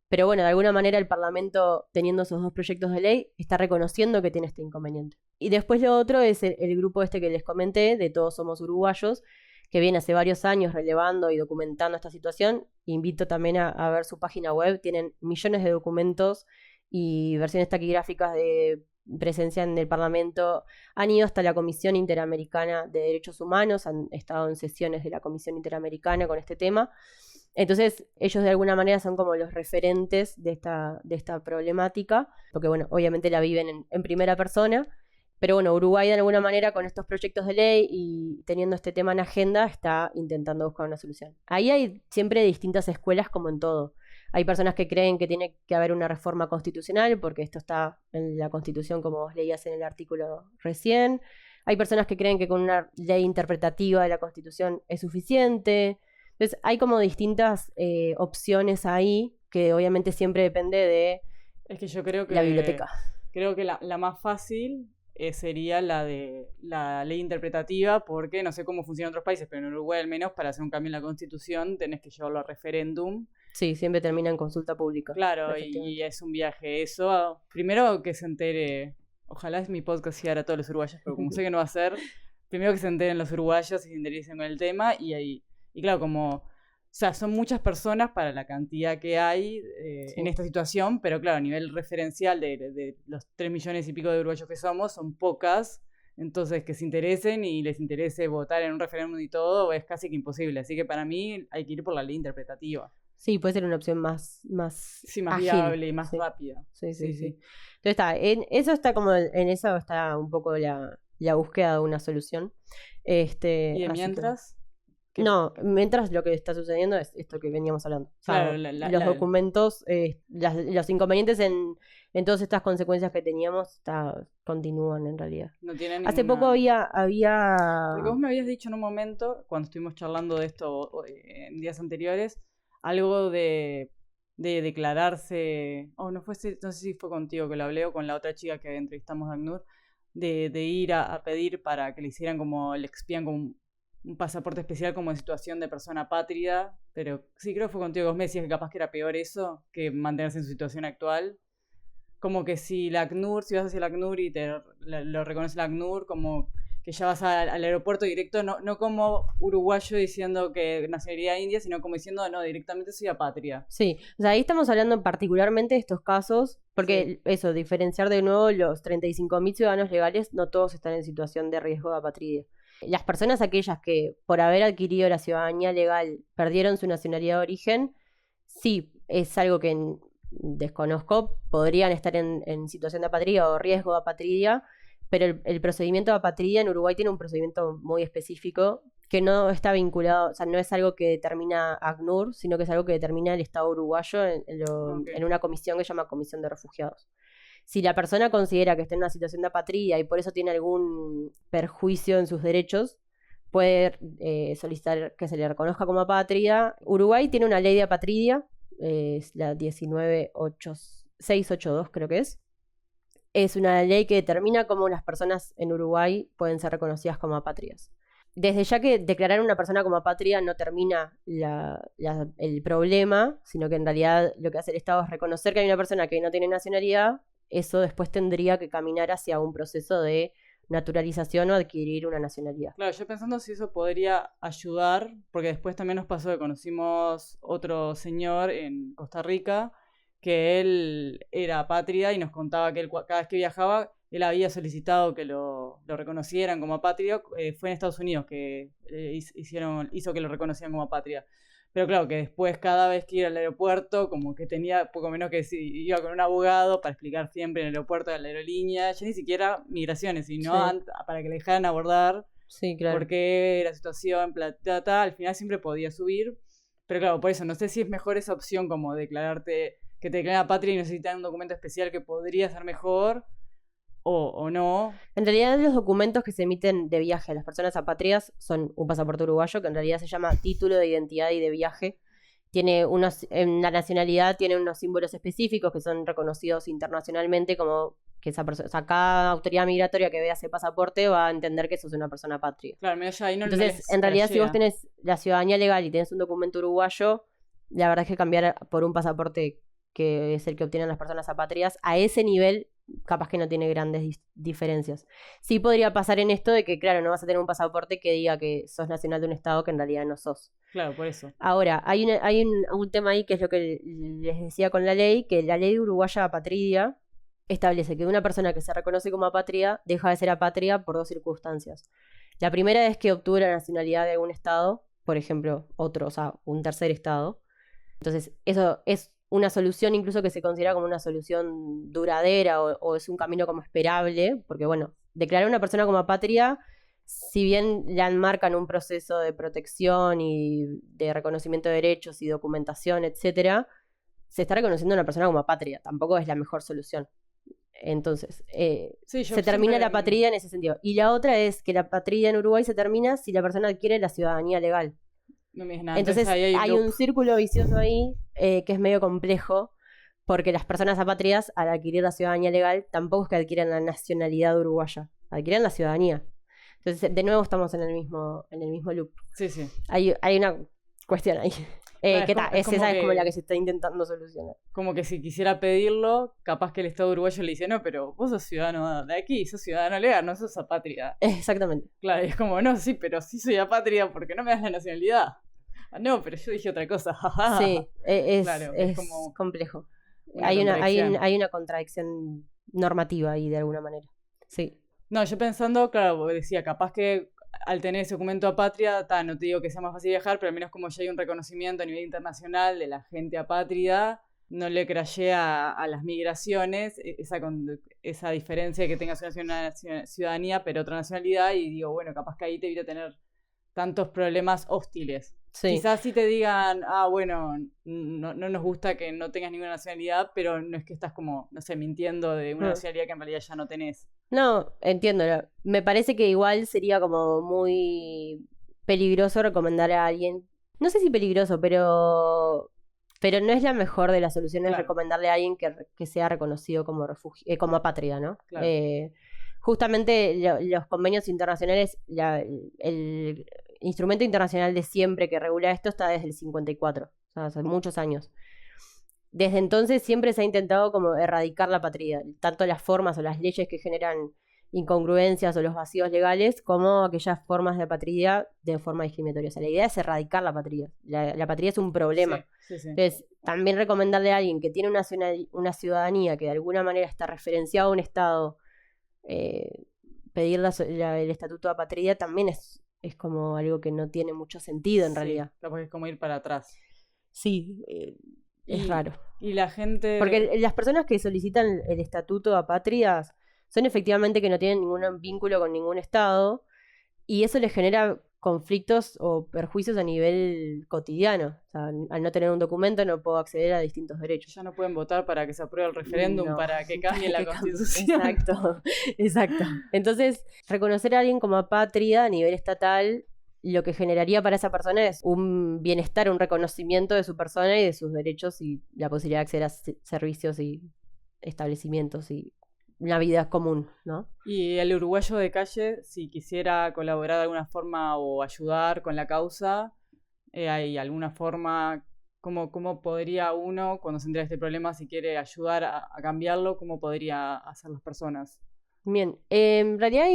Pero bueno, de alguna manera el Parlamento, teniendo esos 2 proyectos de ley, está reconociendo que tiene este inconveniente. Y después lo otro es el grupo este que les comenté, de Todos Somos Uruguayos, que viene hace varios años relevando y documentando esta situación. Invito también a ver su página web, tienen millones de documentos y versiones taquigráficas de presencia en el Parlamento. Han ido hasta la Comisión Interamericana de Derechos Humanos, han estado en sesiones de la Comisión Interamericana con este tema. Entonces, ellos de alguna manera son como los referentes de esta problemática, porque bueno, obviamente la viven en primera persona, pero bueno, Uruguay de alguna manera con estos proyectos de ley y teniendo este tema en agenda está intentando buscar una solución. Ahí hay siempre distintas escuelas como en todo. Hay personas que creen que tiene que haber una reforma constitucional porque esto está en la Constitución como vos leías en el artículo recién. Hay personas que creen que con una ley interpretativa de la Constitución es suficiente. Entonces hay como distintas opciones ahí que obviamente siempre depende de Es que yo creo que la biblioteca. Creo que la más fácil sería la de la ley interpretativa, porque no sé cómo funciona en otros países, pero en Uruguay al menos para hacer un cambio en la Constitución tenés que llevarlo a referéndum. Sí, siempre termina en consulta pública. Claro, Efectivamente. y es un viaje eso. Primero que se entere, ojalá es mi podcast llegara a todos los uruguayos, pero como sé que no va a ser, primero que se enteren los uruguayos y se interesen con el tema, y claro, como, o sea, son muchas personas para la cantidad que hay Sí. en esta situación, pero claro, a nivel referencial de los 3 millones y pico de uruguayos que somos, son pocas. Entonces, que se interesen y les interese votar en un referéndum y todo, es casi que imposible. Así que para mí hay que ir por la ley interpretativa. Sí, puede ser una opción más Sí, más ágil. viable y más Sí. rápida. Sí. Sí. Entonces está, eso está un poco la búsqueda de una solución. Y de así que- mientras, No, mientras lo que está sucediendo es esto que veníamos hablando. O sea, Claro, los documentos, los inconvenientes en todas estas consecuencias que teníamos continúan en realidad. No tienen Hace ninguna... poco había... Porque vos me habías dicho en un momento, cuando estuvimos charlando de esto en días anteriores, algo de declararse... no sé si fue contigo que lo hablé o con la otra chica que entrevistamos a ACNUR, de ir a pedir para que le hicieran le expían como un pasaporte especial como en situación de persona apátrida, pero sí, creo que fue contigo, vos me decías que capaz que era peor eso que mantenerse en su situación actual. Como que si la ACNUR, si vas hacia la ACNUR y lo reconoce la ACNUR, como que ya vas al aeropuerto directo, no como uruguayo diciendo que nacionalidad india, sino como diciendo, no, directamente soy apátrida. Sí, o sea, ahí estamos hablando particularmente de estos casos, porque eso, diferenciar de nuevo los 35.000 ciudadanos legales, no todos están en situación de riesgo de apatridia. Las personas aquellas que por haber adquirido la ciudadanía legal perdieron su nacionalidad de origen, sí, es algo que desconozco, podrían estar en situación de apatría o riesgo de apatridia, pero el procedimiento de apatridia en Uruguay tiene un procedimiento muy específico que no está vinculado, o sea, no es algo que determina ACNUR, sino que es algo que determina el Estado uruguayo en una comisión que se llama Comisión de Refugiados. Si la persona considera que está en una situación de apatría y por eso tiene algún perjuicio en sus derechos, puede solicitar que se le reconozca como apátrida. Uruguay tiene una ley de apatridia, es la 19.682 creo que es. Es una ley que determina cómo las personas en Uruguay pueden ser reconocidas como apátridas. Desde ya que declarar a una persona como apátrida no termina el problema, sino que en realidad lo que hace el Estado es reconocer que hay una persona que no tiene nacionalidad. Eso después tendría que caminar hacia un proceso de naturalización o adquirir una nacionalidad. Claro, yo pensando si eso podría ayudar, porque después también nos pasó que conocimos otro señor en Costa Rica, que él era apátrida y nos contaba que él cada vez que viajaba, él había solicitado que lo reconocieran como apátrida, fue en Estados Unidos que hizo que lo reconocieran como apátrida. Pero claro, que después cada vez que iba al aeropuerto, como que tenía poco menos que si iba con un abogado para explicar siempre en el aeropuerto de la aerolínea, ya ni siquiera migraciones, sino para que le dejaran abordar, sí, claro, porque la situación, al final siempre podía subir. Pero claro, por eso, no sé si es mejor esa opción como declararte, que te declaren apátrida y necesitan un documento especial que podría ser mejor, o no. En realidad los documentos que se emiten de viaje a las personas apátridas son un pasaporte uruguayo, que en realidad se llama título de identidad y de viaje. En la nacionalidad tiene unos símbolos específicos que son reconocidos internacionalmente, como que esa persona, o sea, cada autoridad migratoria que vea ese pasaporte va a entender que sos una persona apátrida. Claro, ya ahí no. Entonces, en realidad, si vos tenés la ciudadanía legal y tenés un documento uruguayo, la verdad es que cambiar por un pasaporte que es el que obtienen las personas apátridas, a ese nivel capaz que no tiene grandes diferencias. Sí podría pasar en esto de que, claro, no vas a tener un pasaporte que diga que sos nacional de un estado que en realidad no sos. Claro, por eso. Ahora, hay un tema ahí que es lo que les decía con la ley, que la ley uruguaya apatridia establece que una persona que se reconoce como apátrida deja de ser apátrida por dos circunstancias. La primera es que obtuvo la nacionalidad de algún estado, por ejemplo, otro, o sea, un tercer estado. Entonces, eso es una solución incluso que se considera como una solución duradera o es un camino como esperable, porque bueno, declarar a una persona como apátrida, si bien ya enmarcan un proceso de protección y de reconocimiento de derechos y documentación, etcétera, se está reconociendo a una persona como apátrida, tampoco es la mejor solución. Entonces, se termina la apatría en ese sentido. Y la otra es que la apatría en Uruguay se termina si la persona adquiere la ciudadanía legal. No me digas nada. Entonces hay un círculo vicioso ahí que es medio complejo, porque las personas apátridas al adquirir la ciudadanía legal tampoco es que adquieran la nacionalidad uruguaya, adquieren la ciudadanía. Entonces, de nuevo estamos en el mismo loop. Sí, sí. Hay una cuestión ahí. Claro, esa es como la que se está intentando solucionar. Como que si quisiera pedirlo, capaz que el Estado uruguayo le dice, no, pero vos sos ciudadano de aquí, sos ciudadano legal, no sos apátrida. Exactamente. Claro, y es como, no, sí, pero sí soy apátrida porque no me das la nacionalidad. No, pero yo dije otra cosa. Sí, claro, es como complejo. Hay una contradicción normativa ahí de alguna manera. Sí. No, yo pensando, claro, decía, capaz que al tener ese documento apátrida, no te digo que sea más fácil viajar, pero al menos como ya hay un reconocimiento a nivel internacional de la gente apátrida, no le crashé a las migraciones esa diferencia de que tengas una ciudadanía pero otra nacionalidad, y digo, bueno, capaz que ahí te evita tener tantos problemas hostiles. Sí. Quizás si te digan, bueno, no nos gusta que no tengas ninguna nacionalidad, pero no es que estás como, no sé, mintiendo de una nacionalidad que en realidad ya no tenés. No, entiendo. Me parece que igual sería como muy peligroso recomendar a alguien. No sé si peligroso, pero no es la mejor de las soluciones Claro. recomendarle a alguien que sea reconocido como como apátrida, ¿no? Claro. Justamente los convenios internacionales, el instrumento internacional de siempre que regula esto está desde el 54, o sea, hace muchos años. Desde entonces siempre se ha intentado como erradicar la apatría, tanto las formas o las leyes que generan incongruencias o los vacíos legales, como aquellas formas de apatría de forma discriminatoria. O sea, la idea es erradicar la apatría. La apatría es un problema. Sí. Entonces, también recomendarle a alguien que tiene una ciudadanía que de alguna manera está referenciada a un Estado, pedir el estatuto de apatría también es como algo que no tiene mucho sentido en realidad. Capaz que es como ir para atrás. Sí, es raro. Y la gente... Porque las personas que solicitan el estatuto de apátridas son efectivamente que no tienen ningún vínculo con ningún Estado, y eso les genera conflictos o perjuicios a nivel cotidiano. O sea, al no tener un documento no puedo acceder a distintos derechos. Ya no pueden votar para que se apruebe el referéndum, No, para que cambie la Constitución. Exacto. Entonces, reconocer a alguien como apátrida a nivel estatal, lo que generaría para esa persona es un bienestar, un reconocimiento de su persona y de sus derechos y la posibilidad de acceder a servicios y establecimientos y una vida común, ¿no? Y el uruguayo de calle, si quisiera colaborar de alguna forma o ayudar con la causa, ¿hay alguna forma, cómo podría uno, cuando se entera de este problema, si quiere ayudar a cambiarlo, cómo podría hacer las personas? Bien, en realidad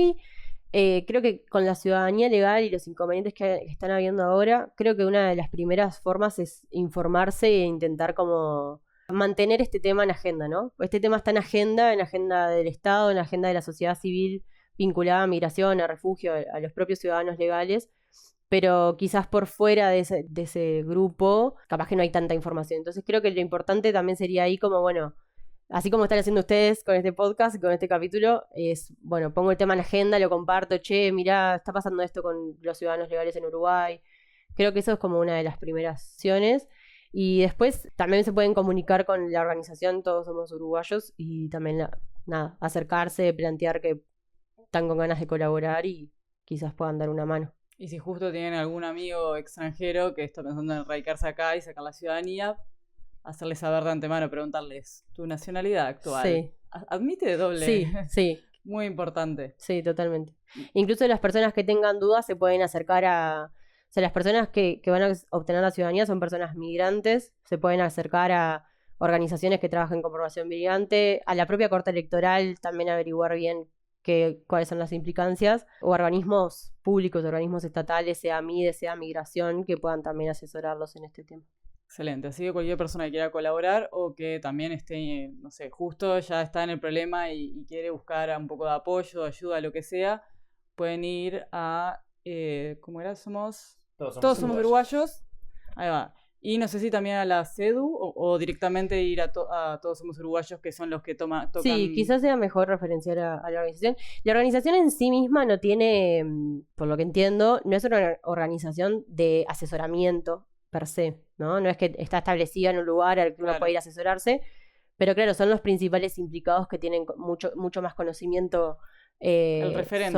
creo que con la ciudadanía legal y los inconvenientes que están habiendo ahora, creo que una de las primeras formas es informarse e intentar como mantener este tema en agenda, ¿no? Este tema está en agenda del Estado, en la agenda de la sociedad civil vinculada a migración, a refugio, a los propios ciudadanos legales, pero quizás por fuera de ese grupo, capaz que no hay tanta información. Entonces creo que lo importante también sería ahí como, bueno, así como están haciendo ustedes con este podcast, con este capítulo, es, bueno, pongo el tema en agenda, lo comparto, mirá, está pasando esto con los ciudadanos legales en Uruguay. Creo que eso es como una de las primeras acciones. Y después también se pueden comunicar con la organización Todos Somos Uruguayos y también, acercarse, plantear que están con ganas de colaborar y quizás puedan dar una mano. Y si justo tienen algún amigo extranjero que está pensando en radicarse acá y sacar la ciudadanía, hacerles saber de antemano, preguntarles tu nacionalidad actual. Sí. ¿Admite doble? Sí. Muy importante. Sí, totalmente. Incluso las personas que tengan dudas se pueden acercar o sea, las personas que van a obtener la ciudadanía son personas migrantes, se pueden acercar a organizaciones que trabajen con población migrante, a la propia Corte Electoral también averiguar bien cuáles son las implicancias, o organismos públicos, organismos estatales, sea MIDE, sea Migración, que puedan también asesorarlos en este tema. Excelente, así que cualquier persona que quiera colaborar o que también esté, no sé, justo ya está en el problema y quiere buscar un poco de apoyo, ayuda, lo que sea, pueden ir a, ¿cómo era? Todos somos uruguayos. Ahí va. Y no sé si también a la CEDU o directamente ir a Todos Somos Uruguayos, que son los que tocan... Sí, quizás sea mejor referenciar a la organización. La organización en sí misma no tiene, por lo que entiendo, no es una organización de asesoramiento per se, ¿no? No es que está establecida en un lugar al que uno puede ir a asesorarse, pero claro, son los principales implicados que tienen mucho más conocimiento el referente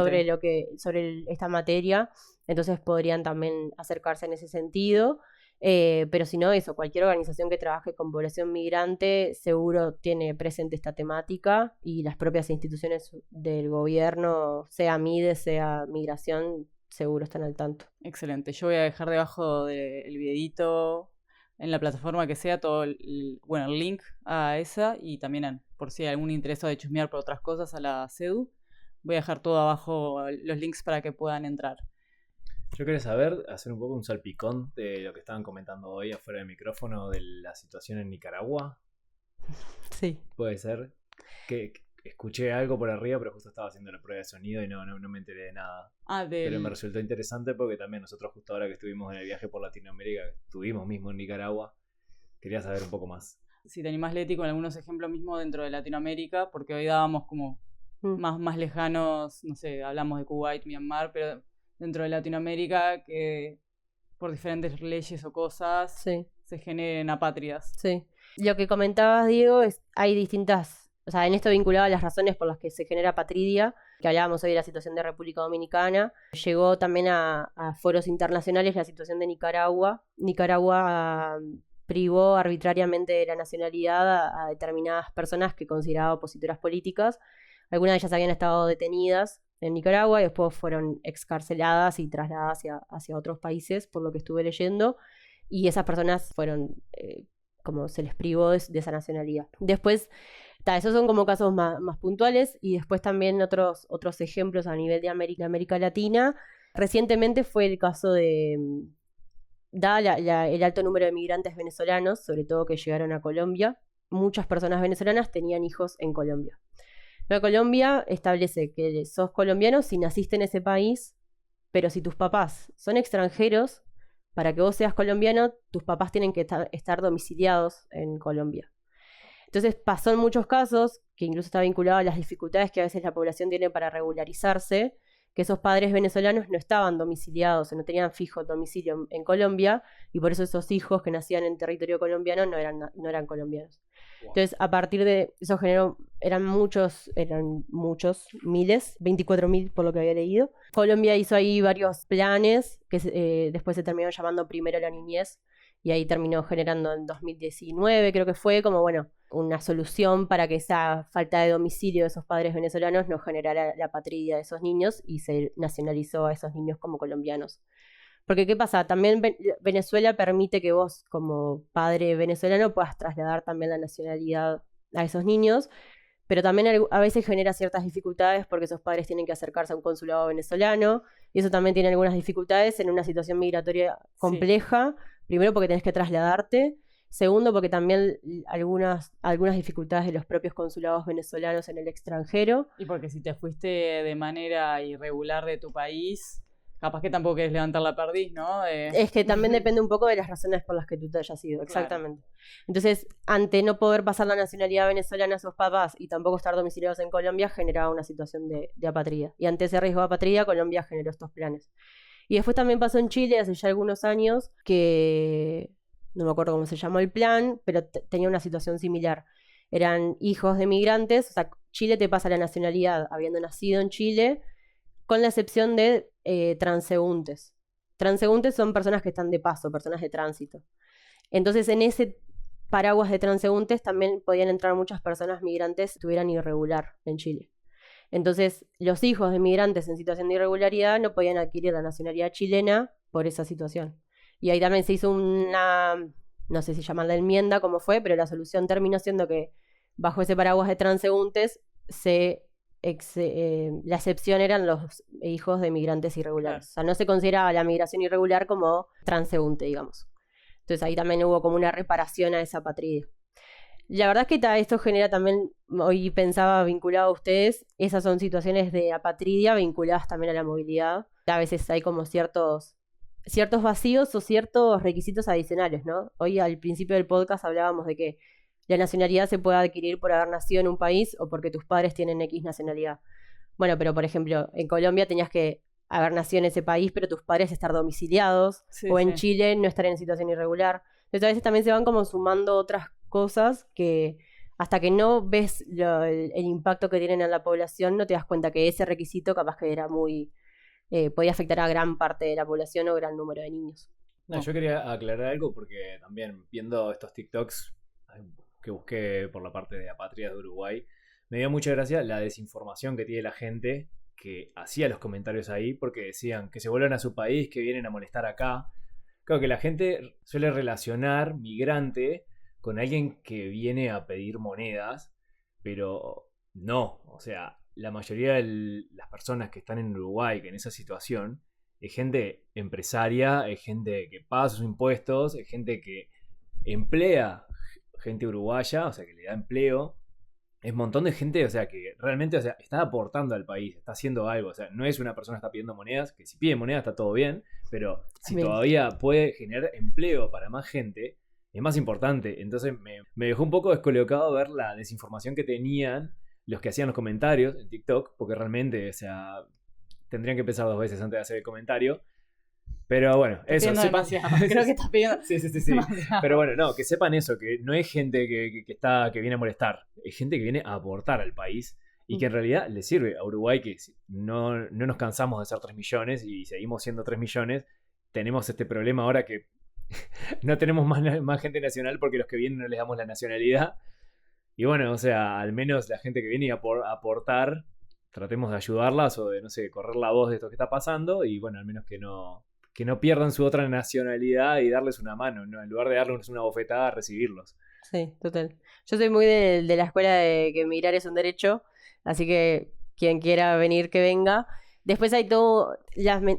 sobre esta materia, entonces podrían también acercarse en ese sentido. Pero si no, eso, cualquier organización que trabaje con población migrante seguro tiene presente esta temática y las propias instituciones del gobierno, sea MIDE, sea Migración, seguro están al tanto. Excelente, yo voy a dejar debajo del videito en la plataforma que sea todo el link a esa y también por si hay algún interesado de chusmear por otras cosas a la CEDU, voy a dejar todo abajo los links para que puedan entrar. Yo quería saber, hacer un poco un salpicón de lo que estaban comentando hoy afuera del micrófono de la situación en Nicaragua. Sí. Puede ser que escuché algo por arriba, pero justo estaba haciendo la prueba de sonido y no me enteré de nada. Pero me resultó interesante porque también nosotros justo ahora que estuvimos en el viaje por Latinoamérica, estuvimos mismo en Nicaragua, quería saber un poco más. Si te animás, Leti, con algunos ejemplos mismo dentro de Latinoamérica, porque hoy dábamos como más lejanos, no sé, hablamos de Kuwait, Myanmar, pero dentro de Latinoamérica que por diferentes leyes o cosas Sí, se generen apátridas. sí. Lo que comentabas, Diego, hay distintas, o sea, en esto vinculado a las razones por las que se genera apatridia, que hablábamos hoy de la situación de República Dominicana, llegó también a foros internacionales la situación de Nicaragua. Nicaragua privó arbitrariamente de la nacionalidad a determinadas personas que consideraba opositoras políticas. Algunas de ellas habían estado detenidas en Nicaragua y después fueron excarceladas y trasladadas hacia otros países, por lo que estuve leyendo, y esas personas fueron, como se les privó de esa nacionalidad. Después, esos son como casos más puntuales, y después también otros ejemplos a nivel de América Latina. Recientemente fue el caso de, dada el alto número de migrantes venezolanos, sobre todo que llegaron a Colombia, muchas personas venezolanas tenían hijos en Colombia. La Colombia establece que sos colombiano si naciste en ese país, pero si tus papás son extranjeros, para que vos seas colombiano, tus papás tienen que estar domiciliados en Colombia. Entonces pasó en muchos casos, que incluso está vinculado a las dificultades que a veces la población tiene para regularizarse, que esos padres venezolanos no estaban domiciliados, no tenían fijo domicilio en Colombia, y por eso esos hijos que nacían en territorio colombiano no eran colombianos. Wow. Entonces, a partir de eso eran muchos, miles, 24.000 por lo que había leído. Colombia hizo ahí varios planes que después se terminaron llamando Primero la Niñez, y ahí terminó generando en 2019, creo que fue, como una solución para que esa falta de domicilio de esos padres venezolanos no generara la apatridia de esos niños, y se nacionalizó a esos niños como colombianos. Porque ¿qué pasa? También Venezuela permite que vos, como padre venezolano, puedas trasladar también la nacionalidad a esos niños, pero también a veces genera ciertas dificultades porque esos padres tienen que acercarse a un consulado venezolano, y eso también tiene algunas dificultades en una situación migratoria compleja. Sí. Primero porque tenés que trasladarte, segundo porque también algunas dificultades de los propios consulados venezolanos en el extranjero. Y porque si te fuiste de manera irregular de tu país, capaz que tampoco querés levantar la perdiz, ¿no? Es que también depende un poco de las razones por las que tú te hayas ido, exactamente. Claro. Entonces, ante no poder pasar la nacionalidad venezolana a sus papás y tampoco estar domiciliados en Colombia, generaba una situación de apatrida. Y ante ese riesgo de apatrida, Colombia generó estos planes. Y después también pasó en Chile hace ya algunos años que, no me acuerdo cómo se llamó el plan, pero tenía una situación similar. Eran hijos de migrantes, o sea, Chile te pasa la nacionalidad habiendo nacido en Chile, con la excepción de transeúntes. Transeúntes son personas que están de paso, personas de tránsito. Entonces, en ese paraguas de transeúntes también podían entrar muchas personas migrantes que estuvieran irregular en Chile. Entonces, los hijos de migrantes en situación de irregularidad no podían adquirir la nacionalidad chilena por esa situación. Y ahí también se hizo no sé si llamarla enmienda, cómo fue, pero la solución terminó siendo que bajo ese paraguas de transeúntes la excepción eran los hijos de migrantes irregulares. O sea, no se consideraba la migración irregular como transeúnte, digamos. Entonces ahí también hubo como una reparación a esa apatrida. La verdad es que esto genera también, hoy pensaba vinculado a ustedes, esas son situaciones de apatridia vinculadas también a la movilidad. A veces hay como ciertos vacíos o ciertos requisitos adicionales, ¿no? Hoy al principio del podcast hablábamos de que la nacionalidad se puede adquirir por haber nacido en un país o porque tus padres tienen X nacionalidad. Bueno, pero por ejemplo, en Colombia tenías que haber nacido en ese país, pero tus padres estar domiciliados, sí, o en Chile no estar en situación irregular. Entonces a veces también se van como sumando otras cosas que hasta que no ves el impacto que tienen en la población, no te das cuenta que ese requisito capaz que era podía afectar a gran parte de la población o gran número de niños. No, yo quería aclarar algo porque también viendo estos TikToks que busqué por la parte de Apatria de Uruguay, me dio mucha gracia la desinformación que tiene la gente que hacía los comentarios ahí porque decían que se vuelvan a su país, que vienen a molestar acá. Claro que la gente suele relacionar migrante con alguien que viene a pedir monedas, pero no, o sea, la mayoría de las personas que están en Uruguay, que en esa situación, es gente empresaria, es gente que paga sus impuestos, es gente que emplea gente uruguaya, o sea, que le da empleo. Es un montón de gente, o sea, que realmente, o sea, está aportando al país, está haciendo algo. O sea, no es una persona que está pidiendo monedas, que si pide monedas está todo bien, pero si todavía puede generar empleo para más gente, es más importante. Entonces me dejó un poco descolocado ver la desinformación que tenían los que hacían los comentarios en TikTok, porque realmente, o sea, tendrían que pensar 2 veces antes de hacer el comentario. Pero bueno, eso, Pidiendo sepan... demasiado. Creo que estás pidiendo Sí. demasiado. Pero bueno, no, que sepan eso, que no es gente que viene a molestar, es gente que viene a aportar al país y que en realidad le sirve a Uruguay, que no nos cansamos de ser 3 millones y seguimos siendo 3 millones. Tenemos este problema ahora que no tenemos más gente nacional porque los que vienen no les damos la nacionalidad. Y bueno, o sea, al menos la gente que viene a aportar, tratemos de ayudarlas o de, no sé, correr la voz de esto que está pasando y bueno, al menos que no pierdan su otra nacionalidad y darles una mano, ¿no? En lugar de darles una bofetada, recibirlos. Sí, total. Yo soy muy de la escuela de que emigrar es un derecho, así que quien quiera venir, que venga. Después hay todo,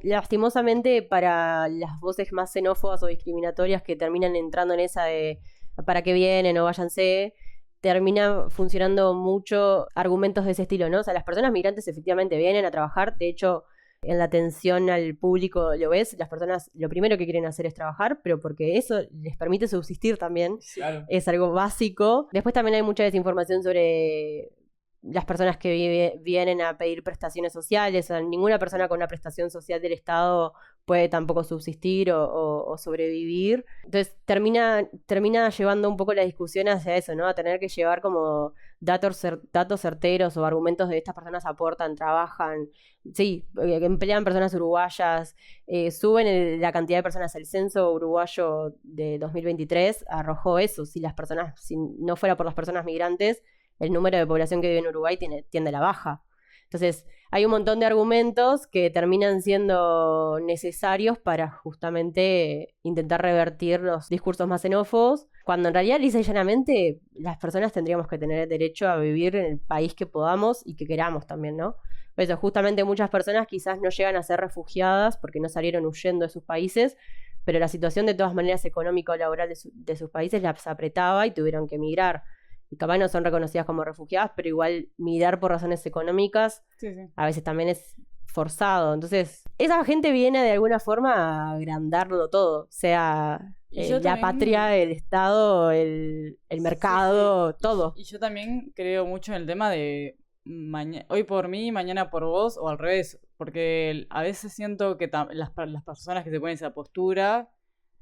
lastimosamente, para las voces más xenófobas o discriminatorias que terminan entrando en esa de para qué vienen o váyanse, termina funcionando mucho argumentos de ese estilo, ¿no? O sea, las personas migrantes efectivamente vienen a trabajar, de hecho, en la atención al público lo ves, las personas lo primero que quieren hacer es trabajar, pero porque eso les permite subsistir también, Claro. es algo básico. Después también hay mucha desinformación sobre las personas que vienen a pedir prestaciones sociales. O sea, ninguna persona con una prestación social del Estado puede tampoco subsistir o sobrevivir. Entonces termina llevando un poco la discusión hacia eso, ¿no? A tener que llevar como datos certeros o argumentos de estas personas aportan, trabajan, sí, emplean personas uruguayas, suben la cantidad de personas. El censo uruguayo de 2023 arrojó eso. Si no fuera por las personas migrantes, el número de población que vive en Uruguay tiende a la baja. Entonces, hay un montón de argumentos que terminan siendo necesarios para justamente intentar revertir los discursos más xenófobos, cuando en realidad, lisa y llanamente, las personas tendríamos que tener el derecho a vivir en el país que podamos y que queramos también, ¿no? Por eso, justamente muchas personas quizás no llegan a ser refugiadas porque no salieron huyendo de sus países, pero la situación de todas maneras económica o laboral de sus países las apretaba y tuvieron que emigrar. Y capaz no son reconocidas como refugiadas, pero igual migrar por razones económicas a veces también es forzado. Entonces, esa gente viene de alguna forma a agrandarlo todo, sea la patria, el Estado, el mercado, todo. Y yo también creo mucho en el tema de hoy por mí, mañana por vos, o al revés, porque a veces siento que las personas que se ponen esa postura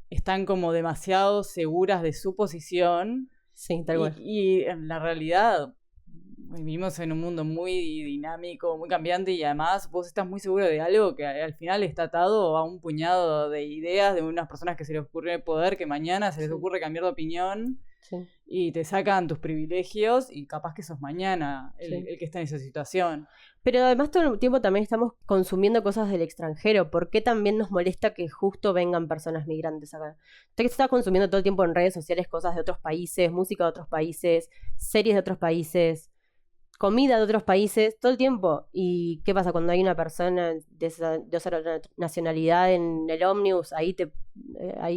están como demasiado seguras de su posición. Sí, tal cual. Y en la realidad vivimos en un mundo muy dinámico, muy cambiante, y además vos estás muy seguro de algo que al final está atado a un puñado de ideas de unas personas que se les ocurre el poder, que mañana se les ocurre cambiar de opinión y te sacan tus privilegios y capaz que sos mañana el que está en esa situación. Pero además todo el tiempo también estamos consumiendo cosas del extranjero. ¿Por qué también nos molesta que justo vengan personas migrantes acá? Usted está consumiendo todo el tiempo en redes sociales cosas de otros países, música de otros países, series de otros países, comida de otros países, todo el tiempo. ¿Y qué pasa cuando hay una persona de otra nacionalidad en el ómnibus? Ahí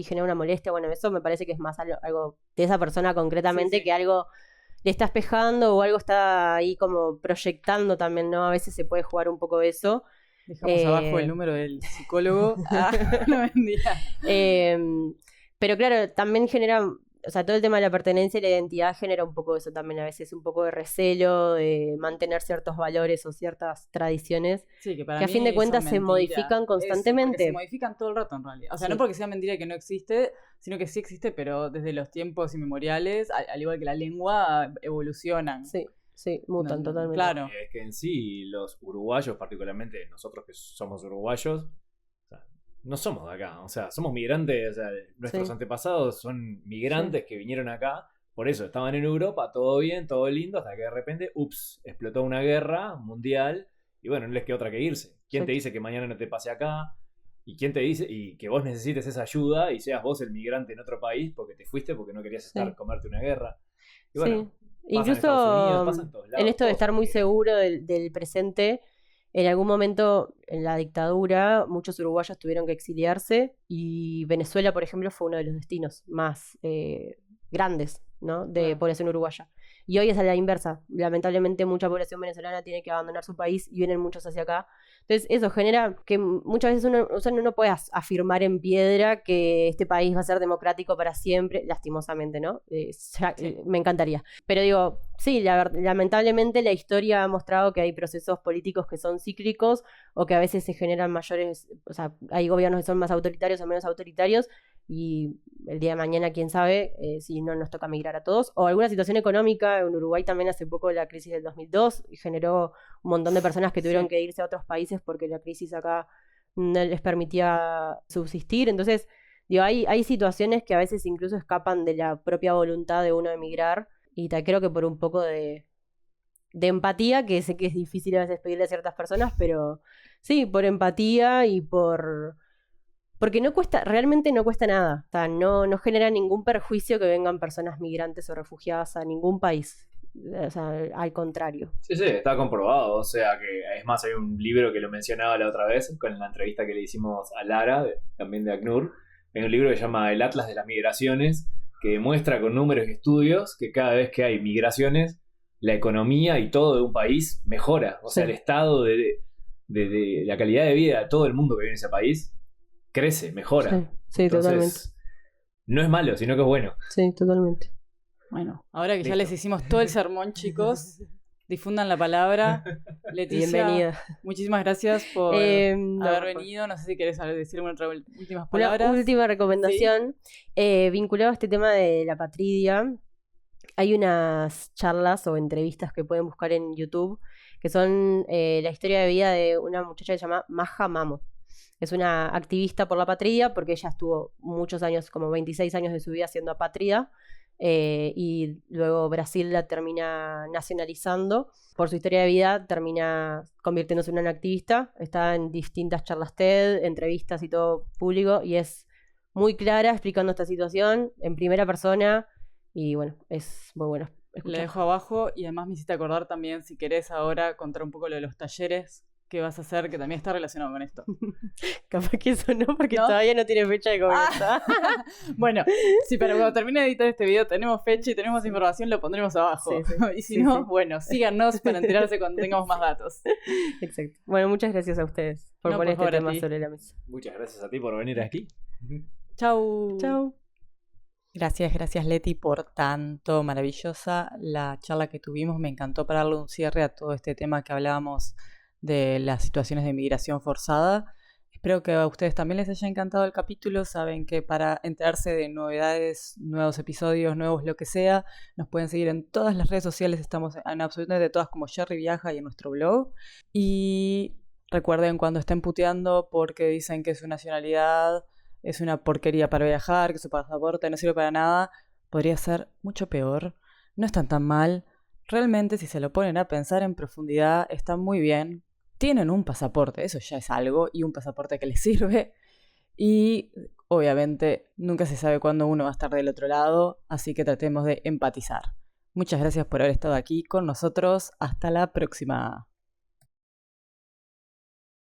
genera una molestia. Bueno, eso me parece que es más algo de esa persona concretamente, que algo le está espejando o algo está ahí como proyectando también, ¿no? A veces se puede jugar un poco eso. Dejamos abajo el número del psicólogo. No vendía. Pero claro, también genera, o sea, todo el tema de la pertenencia y la identidad genera un poco eso también a veces, un poco de recelo, de mantener ciertos valores o ciertas tradiciones que a fin de cuentas se modifican constantemente. Se modifican todo el rato en realidad. O sea, no porque sea mentira que no existe, sino que sí existe, pero desde los tiempos inmemoriales, al igual que la lengua, evolucionan. Sí, mutan totalmente. Claro. Es que en sí, los uruguayos, particularmente nosotros que somos uruguayos, no somos de acá, o sea, somos migrantes, o sea, nuestros antepasados son migrantes que vinieron acá, por eso estaban en Europa, todo bien, todo lindo, hasta que de repente, explotó una guerra mundial y bueno, no les queda otra que irse. ¿Quién te dice que mañana no te pase acá? ¿Y quién te dice y que vos necesites esa ayuda y seas vos el migrante en otro país porque te fuiste porque no querías comerte una guerra? Y bueno, incluso en esto de estar muy seguro del presente. En algún momento, en la dictadura, muchos uruguayos tuvieron que exiliarse y Venezuela, por ejemplo, fue uno de los destinos más grandes, ¿no? de población uruguaya. Y hoy es a la inversa. Lamentablemente mucha población venezolana tiene que abandonar su país y vienen muchos hacia acá. Entonces eso genera que muchas veces uno no puede afirmar en piedra que este país va a ser democrático para siempre, lastimosamente, ¿no? Me encantaría. Pero digo, sí, lamentablemente la historia ha mostrado que hay procesos políticos que son cíclicos o que a veces se generan mayores, o sea, hay gobiernos que son más autoritarios o menos autoritarios, y el día de mañana, quién sabe, si no nos toca migrar a todos, o alguna situación económica. En Uruguay también hace poco la crisis del 2002 generó un montón de personas que tuvieron que irse a otros países porque la crisis acá no les permitía subsistir. Entonces, digo, hay situaciones que a veces incluso escapan de la propia voluntad de uno de emigrar, y creo que por un poco de empatía, que sé que es difícil a veces pedirle a ciertas personas, pero sí, por empatía y porque realmente no cuesta nada. O sea, no genera ningún perjuicio que vengan personas migrantes o refugiadas a ningún país. O sea, al contrario. Sí, está comprobado. O sea, que es más, hay un libro que lo mencionaba la otra vez, con la entrevista que le hicimos a Lara, también de ACNUR. Hay un libro que se llama El Atlas de las Migraciones, que demuestra con números y estudios que cada vez que hay migraciones, la economía y todo de un país mejora. O sea, el estado de la calidad de vida de todo el mundo que vive en ese país crece, mejora. Sí, entonces, totalmente. No es malo, sino que es bueno. Sí, totalmente. Bueno, ahora que ya Listo. les hicimos todo el sermón, chicos, difundan la palabra. Leticia, Bienvenida. muchísimas gracias por haber venido. No sé si querés decir últimas palabras. Una última recomendación, vinculado a este tema de la patridia. Hay unas charlas o entrevistas que pueden buscar en YouTube, que son la historia de vida de una muchacha que se llama Maja Mamo. Es una activista por la patria, porque ella estuvo muchos años, como 26 años de su vida siendo apátrida, y luego Brasil la termina nacionalizando. Por su historia de vida termina convirtiéndose en una activista. Está en distintas charlas TED, entrevistas y todo público, y es muy clara explicando esta situación en primera persona, y bueno, es muy bueno escuchar. Le dejo abajo, y además me hiciste acordar también, si querés ahora contar un poco lo de los talleres que vas a hacer, que también está relacionado con esto. Capaz que eso no, porque ¿No? todavía no tiene fecha de comienzo. Bueno, sí, pero cuando termine de editar este video tenemos fecha y tenemos información, lo pondremos abajo. Sí. Y si Sí, no, sí. bueno, síganos para enterarse cuando tengamos más datos. Exacto. Bueno, muchas gracias a ustedes por No, poner por este favor, a tema ti. sobre la mesa. Muchas gracias a ti por venir aquí. Chau. Chao. Gracias Leti por tanto, maravillosa la charla que tuvimos. Me encantó para darle un cierre a todo este tema que hablábamos de las situaciones de migración forzada. Espero que a ustedes también les haya encantado el capítulo. Saben que para enterarse de novedades, nuevos episodios, nuevos lo que sea, nos pueden seguir en todas las redes sociales. Estamos en absolutamente todas como Jerry Viaja y en nuestro blog. Y recuerden, cuando estén puteando porque dicen que su nacionalidad es una porquería para viajar, que su pasaporte no sirve para nada, podría ser mucho peor. No están tan mal. Realmente, si se lo ponen a pensar en profundidad, están muy bien. Tienen un pasaporte, eso ya es algo, y un pasaporte que les sirve. Y obviamente nunca se sabe cuándo uno va a estar del otro lado, así que tratemos de empatizar. Muchas gracias por haber estado aquí con nosotros. Hasta la próxima.